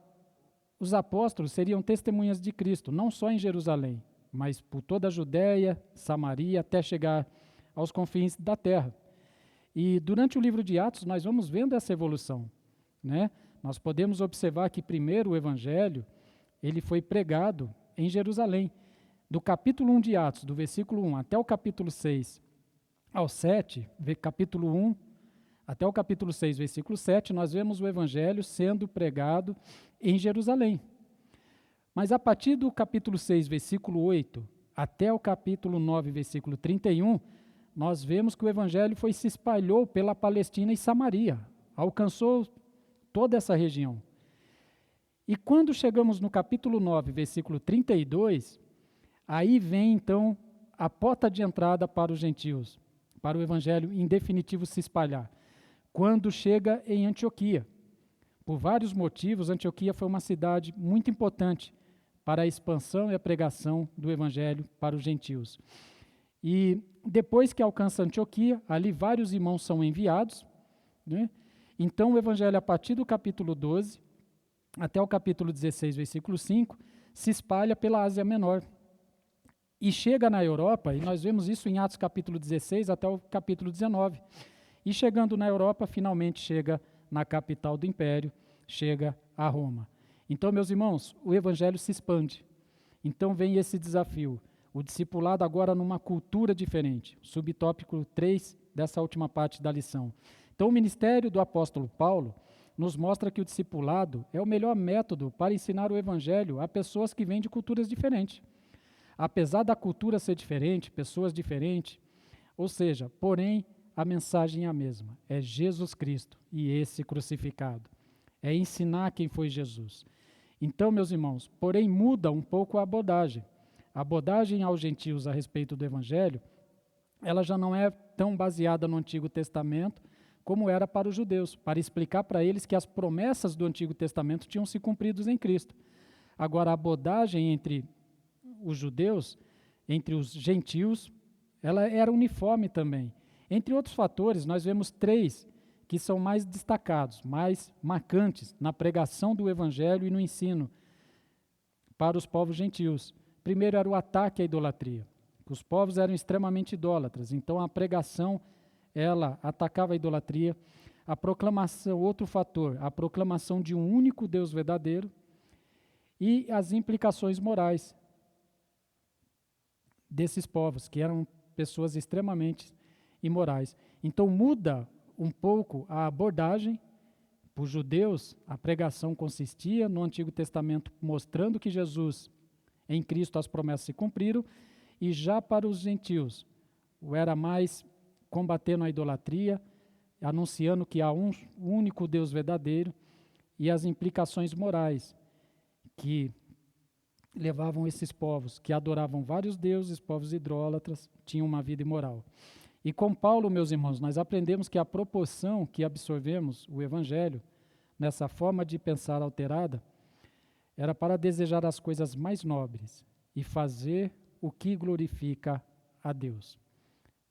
os apóstolos seriam testemunhas de Cristo, não só em Jerusalém, mas por toda a Judéia, Samaria, até chegar aos confins da terra. E durante o livro de Atos, nós vamos vendo essa evolução, né? Nós podemos observar que primeiro o evangelho, ele foi pregado em Jerusalém. Do capítulo 1 de Atos, do versículo 1 até o capítulo 6 ao 7, capítulo 1 até o capítulo 6, versículo 7, nós vemos o evangelho sendo pregado em Jerusalém. Mas a partir do capítulo 6, versículo 8, até o capítulo 9, versículo 31, nós vemos que o evangelho se espalhou pela Palestina e Samaria, alcançou toda essa região. E quando chegamos no capítulo 9, versículo 32, aí vem então a porta de entrada para os gentios, para o evangelho em definitivo se espalhar. Quando chega em Antioquia. Por vários motivos, Antioquia foi uma cidade muito importante para a expansão e a pregação do evangelho para os gentios. E depois que alcança Antioquia, ali vários irmãos são enviados, né? Então o evangelho, a partir do capítulo 12 até o capítulo 16, versículo 5, se espalha pela Ásia Menor. E chega na Europa, e nós vemos isso em Atos capítulo 16 até o capítulo 19. E chegando na Europa, finalmente chega na capital do império, chega a Roma. Então, meus irmãos, o evangelho se expande. Então vem esse desafio, o discipulado agora numa cultura diferente, subtópico 3 dessa última parte da lição. Então o ministério do apóstolo Paulo nos mostra que o discipulado é o melhor método para ensinar o evangelho a pessoas que vêm de culturas diferentes. Apesar da cultura ser diferente, pessoas diferentes, ou seja, porém, a mensagem é a mesma, é Jesus Cristo e esse crucificado. É ensinar quem foi Jesus. Então, meus irmãos, porém muda um pouco a abordagem. A abordagem aos gentios a respeito do Evangelho, ela já não é tão baseada no Antigo Testamento como era para os judeus, para explicar para eles que as promessas do Antigo Testamento tinham se cumprido em Cristo. Agora, a abordagem entre os judeus, entre os gentios, ela era uniforme também. Entre outros fatores, nós vemos 3 que são mais destacados, mais marcantes na pregação do Evangelho e no ensino para os povos gentios. Primeiro era o ataque à idolatria. Os povos eram extremamente idólatras, então a pregação, ela atacava a idolatria. A proclamação, outro fator, a proclamação de um único Deus verdadeiro e as implicações morais desses povos, que eram pessoas extremamente imorais. Então muda um pouco a abordagem. Para os judeus, a pregação consistia no Antigo Testamento mostrando que Jesus, em Cristo, as promessas se cumpriram, e já para os gentios, era mais combatendo a idolatria, anunciando que há um único Deus verdadeiro e as implicações morais que levavam esses povos, que adoravam vários deuses, povos idólatras, tinham uma vida imoral. E com Paulo, meus irmãos, nós aprendemos que a proporção que absorvemos o Evangelho, nessa forma de pensar alterada, era para desejar as coisas mais nobres e fazer o que glorifica a Deus.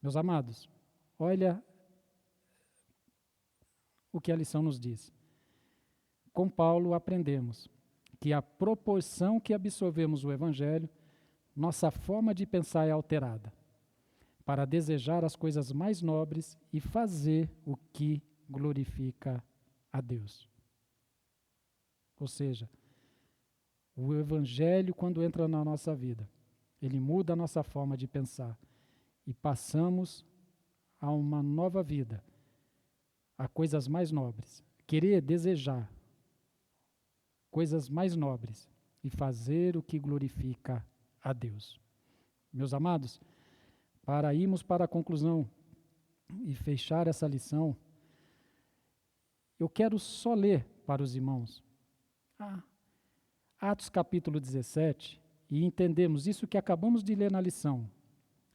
Meus amados, olha o que a lição nos diz. Com Paulo aprendemos que a proporção que absorvemos o Evangelho, nossa forma de pensar é alterada, para desejar as coisas mais nobres e fazer o que glorifica a Deus. Ou seja, o Evangelho, quando entra na nossa vida, ele muda a nossa forma de pensar e passamos a uma nova vida, a coisas mais nobres. Querer, desejar coisas mais nobres e fazer o que glorifica a Deus. Meus amados, para irmos para a conclusão e fechar essa lição, eu quero só ler para os irmãos Atos capítulo 17 e entendemos isso que acabamos de ler na lição,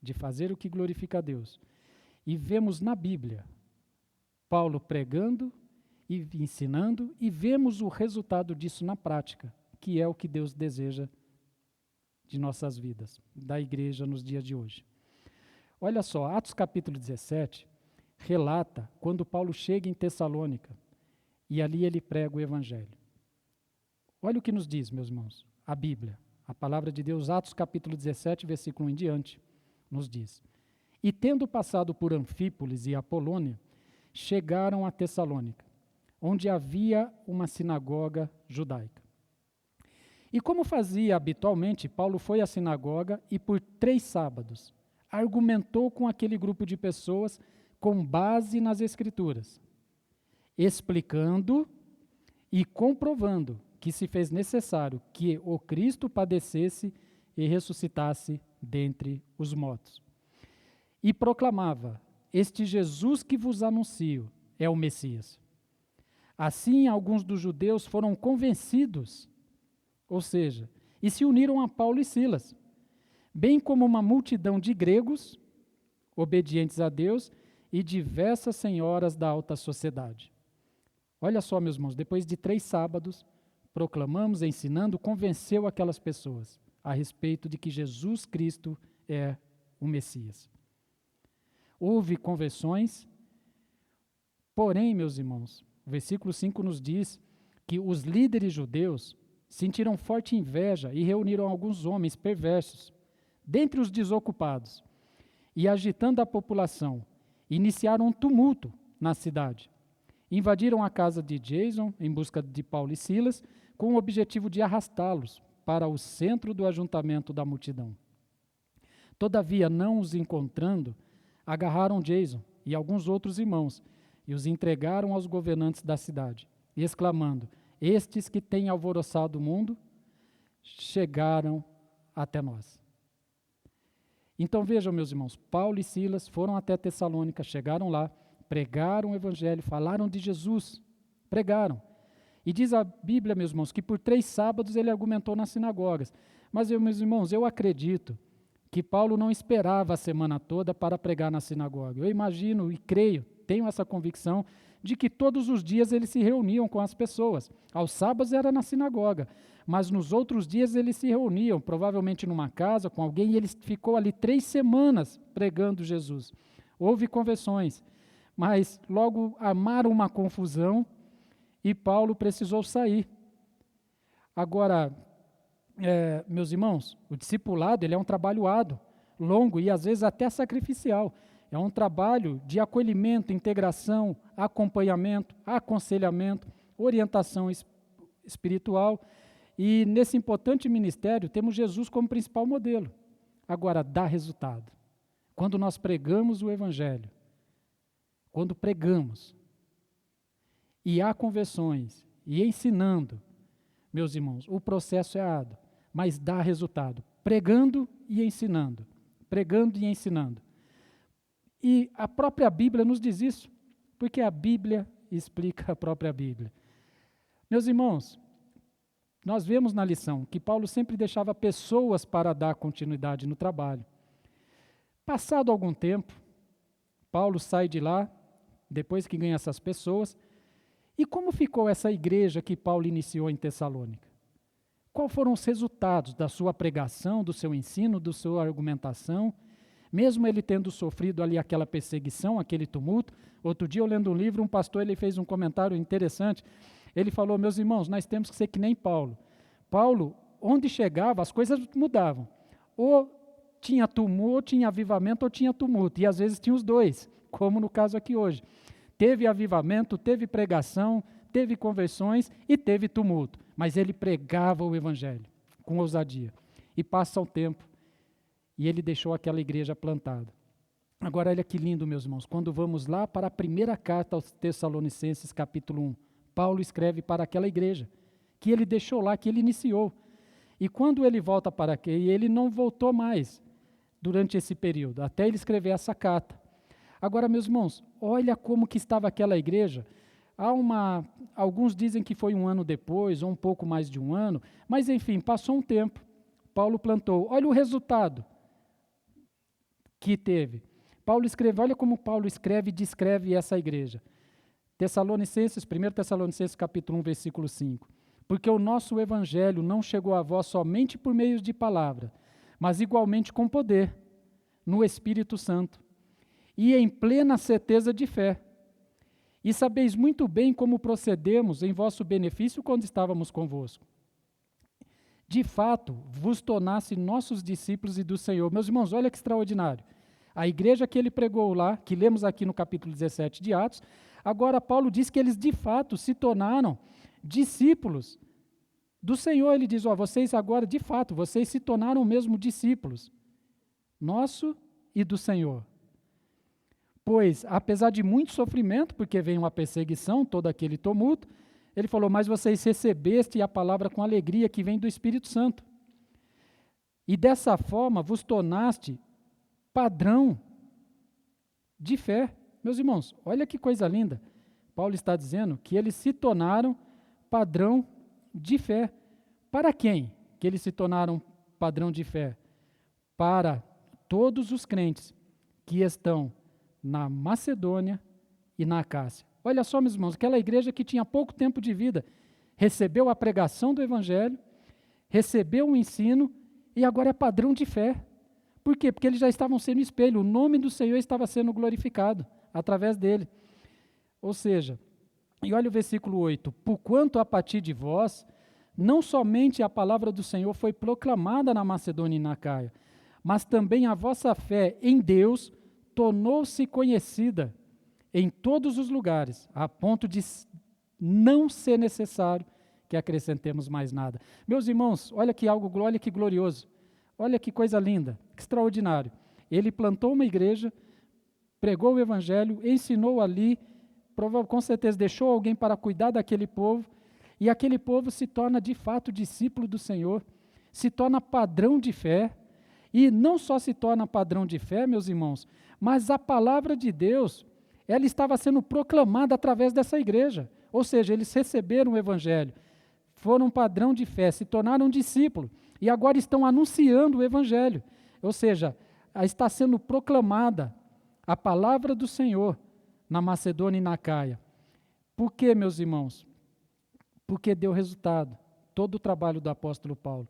de fazer o que glorifica a Deus. E vemos na Bíblia Paulo pregando e ensinando e vemos o resultado disso na prática, que é o que Deus deseja de nossas vidas, da igreja nos dias de hoje. Olha só, Atos capítulo 17, relata quando Paulo chega em Tessalônica e ali ele prega o Evangelho. Olha o que nos diz, meus irmãos, a Bíblia, a palavra de Deus, Atos capítulo 17, versículo 1 em diante, nos diz: E tendo passado por Anfípolis e Apolônia, chegaram a Tessalônica, onde havia uma sinagoga judaica. E como fazia habitualmente, Paulo foi à sinagoga e por 3 sábados argumentou com aquele grupo de pessoas com base nas Escrituras, explicando e comprovando que se fez necessário que o Cristo padecesse e ressuscitasse dentre os mortos. E proclamava: Este Jesus que vos anuncio é o Messias. Assim, alguns dos judeus foram convencidos, ou seja, e se uniram a Paulo e Silas, bem como uma multidão de gregos, obedientes a Deus, e diversas senhoras da alta sociedade. Olha só, meus irmãos, depois de 3 sábados, proclamamos, ensinando, convenceu aquelas pessoas a respeito de que Jesus Cristo é o Messias. Houve conversões, porém, meus irmãos, o versículo 5 nos diz que os líderes judeus sentiram forte inveja e reuniram alguns homens perversos, dentre os desocupados, e agitando a população, iniciaram um tumulto na cidade. Invadiram a casa de Jason em busca de Paulo e Silas, com o objetivo de arrastá-los para o centro do ajuntamento da multidão. Todavia, não os encontrando, agarraram Jason e alguns outros irmãos e os entregaram aos governantes da cidade, exclamando: Estes que têm alvoroçado o mundo chegaram até nós. Então vejam, meus irmãos, Paulo e Silas foram até Tessalônica, chegaram lá, pregaram o Evangelho, falaram de Jesus, pregaram. E diz a Bíblia, meus irmãos, que por 3 sábados ele argumentou nas sinagogas. Mas, meus irmãos, eu acredito que Paulo não esperava a semana toda para pregar na sinagoga. Eu imagino e creio, tenho essa convicção, de que todos os dias eles se reuniam com as pessoas. Aos sábados era na sinagoga, mas nos outros dias eles se reuniam, provavelmente numa casa, com alguém, e ele ficou ali 3 semanas pregando Jesus. Houve conversões, mas logo armaram uma confusão e Paulo precisou sair. Agora, meus irmãos, o discipulado ele é um trabalho árduo, longo e às vezes até sacrificial. É um trabalho de acolhimento, integração, acompanhamento, aconselhamento, orientação espiritual. E nesse importante ministério temos Jesus como principal modelo. Agora, dá resultado. Quando nós pregamos o Evangelho, quando pregamos, e há conversões, e ensinando, meus irmãos, o processo é árduo, mas dá resultado. Pregando e ensinando. Pregando e ensinando. E a própria Bíblia nos diz isso, porque a Bíblia explica a própria Bíblia. Meus irmãos, nós vemos na lição que Paulo sempre deixava pessoas para dar continuidade no trabalho. Passado algum tempo, Paulo sai de lá, depois que ganha essas pessoas, e como ficou essa igreja que Paulo iniciou em Tessalônica? Quais foram os resultados da sua pregação, do seu ensino, da sua argumentação? Mesmo ele tendo sofrido ali aquela perseguição, aquele tumulto. Outro dia, eu lendo um livro, um pastor ele fez um comentário interessante. Ele falou: meus irmãos, nós temos que ser que nem Paulo. Paulo, onde chegava, as coisas mudavam. Ou tinha tumulto, ou tinha avivamento, ou tinha tumulto. E às vezes tinha os dois, como no caso aqui hoje. Teve avivamento, teve pregação, teve conversões e teve tumulto. Mas ele pregava o Evangelho com ousadia. E passa o tempo. E ele deixou aquela igreja plantada. Agora, olha que lindo, meus irmãos, quando vamos lá para a primeira carta aos Tessalonicenses, capítulo 1, Paulo escreve para aquela igreja, que ele deixou lá, que ele iniciou. E quando ele volta para aqui, ele não voltou mais durante esse período, até ele escrever essa carta. Agora, meus irmãos, olha como que estava aquela igreja. Alguns dizem que foi 1 ano depois, ou um pouco mais de 1 ano, mas enfim, passou um tempo. Paulo plantou. Olha o resultado que teve. Paulo escreve, olha como Paulo escreve e descreve essa igreja. Tessalonicenses, 1 Tessalonicenses capítulo 1, versículo 5. Porque o nosso evangelho não chegou a vós somente por meio de palavra, mas igualmente com poder, no Espírito Santo, e em plena certeza de fé. E sabeis muito bem como procedemos em vosso benefício quando estávamos convosco. De fato, vos tornasse nossos discípulos e do Senhor. Meus irmãos, olha que extraordinário. A igreja que ele pregou lá, que lemos aqui no capítulo 17 de Atos, agora Paulo diz que eles de fato se tornaram discípulos do Senhor. Ele diz, vocês agora, de fato, vocês se tornaram mesmo discípulos, nosso e do Senhor. Pois, apesar de muito sofrimento, porque vem uma perseguição, todo aquele tumulto, ele falou, mas vocês recebeste a palavra com alegria que vem do Espírito Santo. E dessa forma vos tornaste padrão de fé. Meus irmãos, olha que coisa linda. Paulo está dizendo que eles se tornaram padrão de fé. Para quem que eles se tornaram padrão de fé? Para todos os crentes que estão na Macedônia e na Acácia. Olha só, meus irmãos, aquela igreja que tinha pouco tempo de vida, recebeu a pregação do Evangelho, recebeu o ensino e agora é padrão de fé. Por quê? Porque eles já estavam sendo espelho, o nome do Senhor estava sendo glorificado através dele. Ou seja, e olha o versículo 8, porquanto a partir de vós, não somente a palavra do Senhor foi proclamada na Macedônia e na Acaia, mas também a vossa fé em Deus tornou-se conhecida em todos os lugares, a ponto de não ser necessário que acrescentemos mais nada. Meus irmãos, olha que glorioso, olha que coisa linda, que extraordinário. Ele plantou uma igreja, pregou o evangelho, ensinou ali, com certeza deixou alguém para cuidar daquele povo, e aquele povo se torna de fato discípulo do Senhor, se torna padrão de fé, e não só se torna padrão de fé, meus irmãos, mas a palavra de Deus, ela estava sendo proclamada através dessa igreja. Ou seja, eles receberam o evangelho, foram padrão de fé, se tornaram discípulos, e agora estão anunciando o evangelho. Ou seja, está sendo proclamada a palavra do Senhor na Macedônia e na Acaia. Por quê, meus irmãos? Porque deu resultado, todo o trabalho do apóstolo Paulo,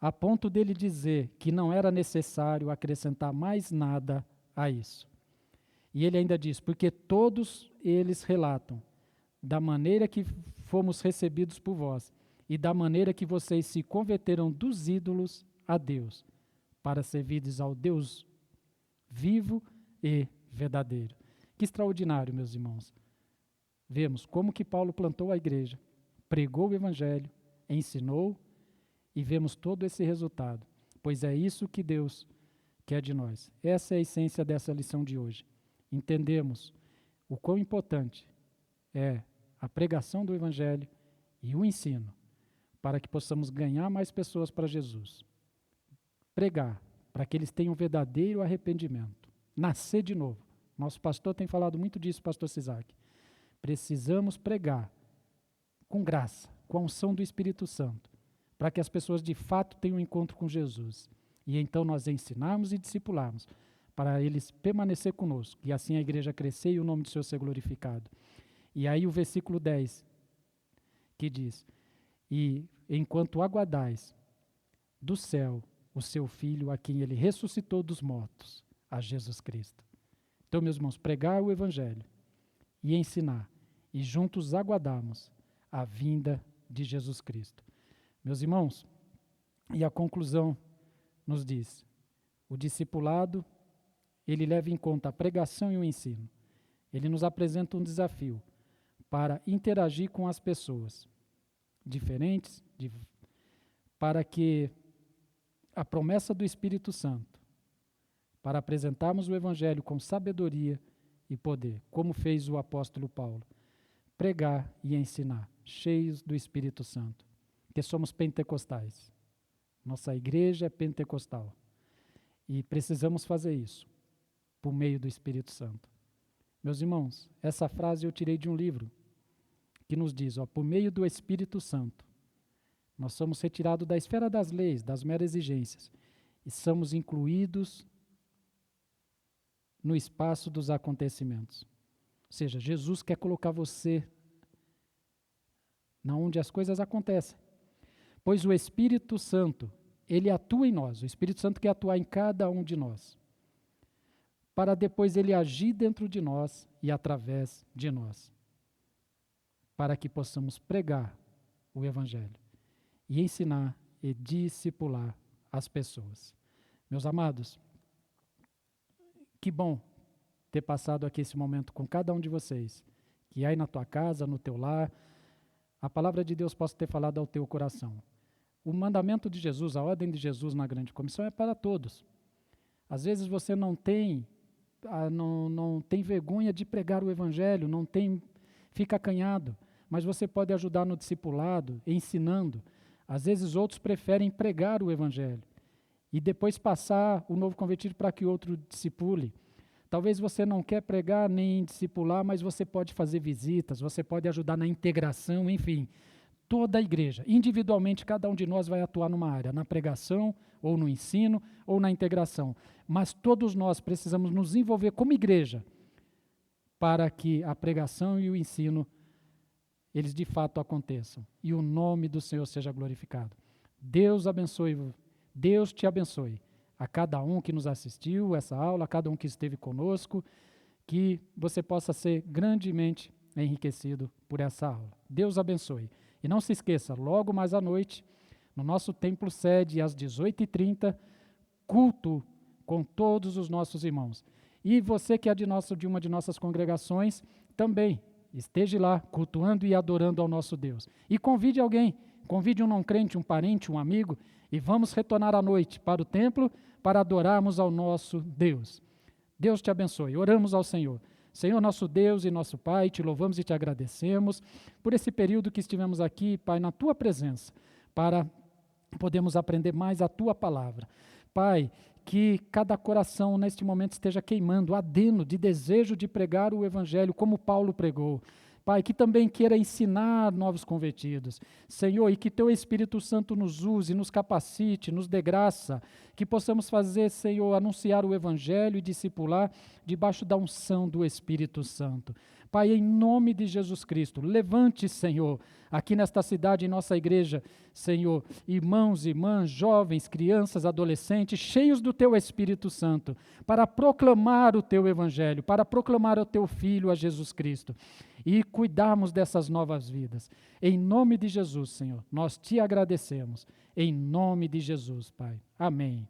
a ponto dele dizer que não era necessário acrescentar mais nada a isso. E ele ainda diz, porque todos eles relatam da maneira que fomos recebidos por vós e da maneira que vocês se converteram dos ídolos a Deus, para servirdes ao Deus vivo e verdadeiro. Que extraordinário, meus irmãos. Vemos como que Paulo plantou a igreja, pregou o evangelho, ensinou e vemos todo esse resultado, pois é isso que Deus quer de nós. Essa é a essência dessa lição de hoje. Entendemos o quão importante é a pregação do evangelho e o ensino para que possamos ganhar mais pessoas para Jesus. Pregar para que eles tenham verdadeiro arrependimento, nascer de novo. Nosso pastor tem falado muito disso, pastor Cisac. Precisamos pregar com graça, com a unção do Espírito Santo, para que as pessoas de fato tenham um encontro com Jesus. E então nós ensinarmos e discipularmos, para eles permanecer conosco, e assim a igreja crescer e o nome do Senhor ser glorificado. E aí o versículo 10, que diz, e enquanto aguardais do céu o seu Filho, a quem ele ressuscitou dos mortos, a Jesus Cristo. Então, meus irmãos, pregar o evangelho e ensinar, e juntos aguardarmos a vinda de Jesus Cristo. Meus irmãos, e a conclusão nos diz, o discipulado, ele leva em conta a pregação e o ensino. Ele nos apresenta um desafio para interagir com as pessoas diferentes, para que a promessa do Espírito Santo, para apresentarmos o Evangelho com sabedoria e poder, como fez o apóstolo Paulo, pregar e ensinar, cheios do Espírito Santo, porque somos pentecostais. Nossa igreja é pentecostal. E precisamos fazer isso por meio do Espírito Santo. Meus irmãos, essa frase eu tirei de um livro que nos diz, por meio do Espírito Santo, nós somos retirados da esfera das leis, das meras exigências, e somos incluídos no espaço dos acontecimentos. Ou seja, Jesus quer colocar você na onde as coisas acontecem. Pois o Espírito Santo, ele atua em nós. O Espírito Santo quer atuar em cada um de nós. para depois ele agir dentro de nós e através de nós, para que possamos pregar o Evangelho e ensinar e discipular as pessoas. Meus amados, que bom ter passado aqui esse momento com cada um de vocês, que aí na tua casa, no teu lar, a palavra de Deus possa ter falado ao teu coração. O mandamento de Jesus, a ordem de Jesus na grande comissão é para todos. Às vezes você não tem vergonha de pregar o Evangelho, fica acanhado, mas você pode ajudar no discipulado, ensinando. Às vezes outros preferem pregar o Evangelho e depois passar o novo convertido para que outro discipule. Talvez você não quer pregar nem discipular, mas você pode fazer visitas, você pode ajudar na integração, enfim. Toda a igreja, individualmente, cada um de nós vai atuar numa área, na pregação, ou no ensino, ou na integração. Mas todos nós precisamos nos envolver como igreja para que a pregação e o ensino, eles de fato aconteçam. E o nome do Senhor seja glorificado. Deus te abençoe. A cada um que nos assistiu essa aula, a cada um que esteve conosco, que você possa ser grandemente enriquecido por essa aula. Deus abençoe. E não se esqueça, logo mais à noite, no nosso templo sede, às 18h30, culto com todos os nossos irmãos. E você que é de uma de nossas congregações, também esteja lá cultuando e adorando ao nosso Deus. E convide alguém, convide um não crente, um parente, um amigo, e vamos retornar à noite para o templo para adorarmos ao nosso Deus. Deus te abençoe. Oramos ao Senhor. Senhor, nosso Deus e nosso Pai, te louvamos e te agradecemos por esse período que estivemos aqui, Pai, na Tua presença, para podermos aprender mais a Tua palavra. Pai, que cada coração neste momento esteja queimando, ardendo de desejo de pregar o Evangelho como Paulo pregou. Pai, que também queira ensinar novos convertidos. Senhor, e que Teu Espírito Santo nos use, nos capacite, nos dê graça, que possamos fazer, Senhor, anunciar o Evangelho e discipular debaixo da unção do Espírito Santo. Pai, em nome de Jesus Cristo, levante, Senhor, aqui nesta cidade, em nossa igreja, Senhor, irmãos, irmãs, jovens, crianças, adolescentes, cheios do Teu Espírito Santo, para proclamar o Teu Evangelho, para proclamar o Teu Filho, a Jesus Cristo, e cuidarmos dessas novas vidas. Em nome de Jesus, Senhor, nós Te agradecemos. Em nome de Jesus, Pai. Amém.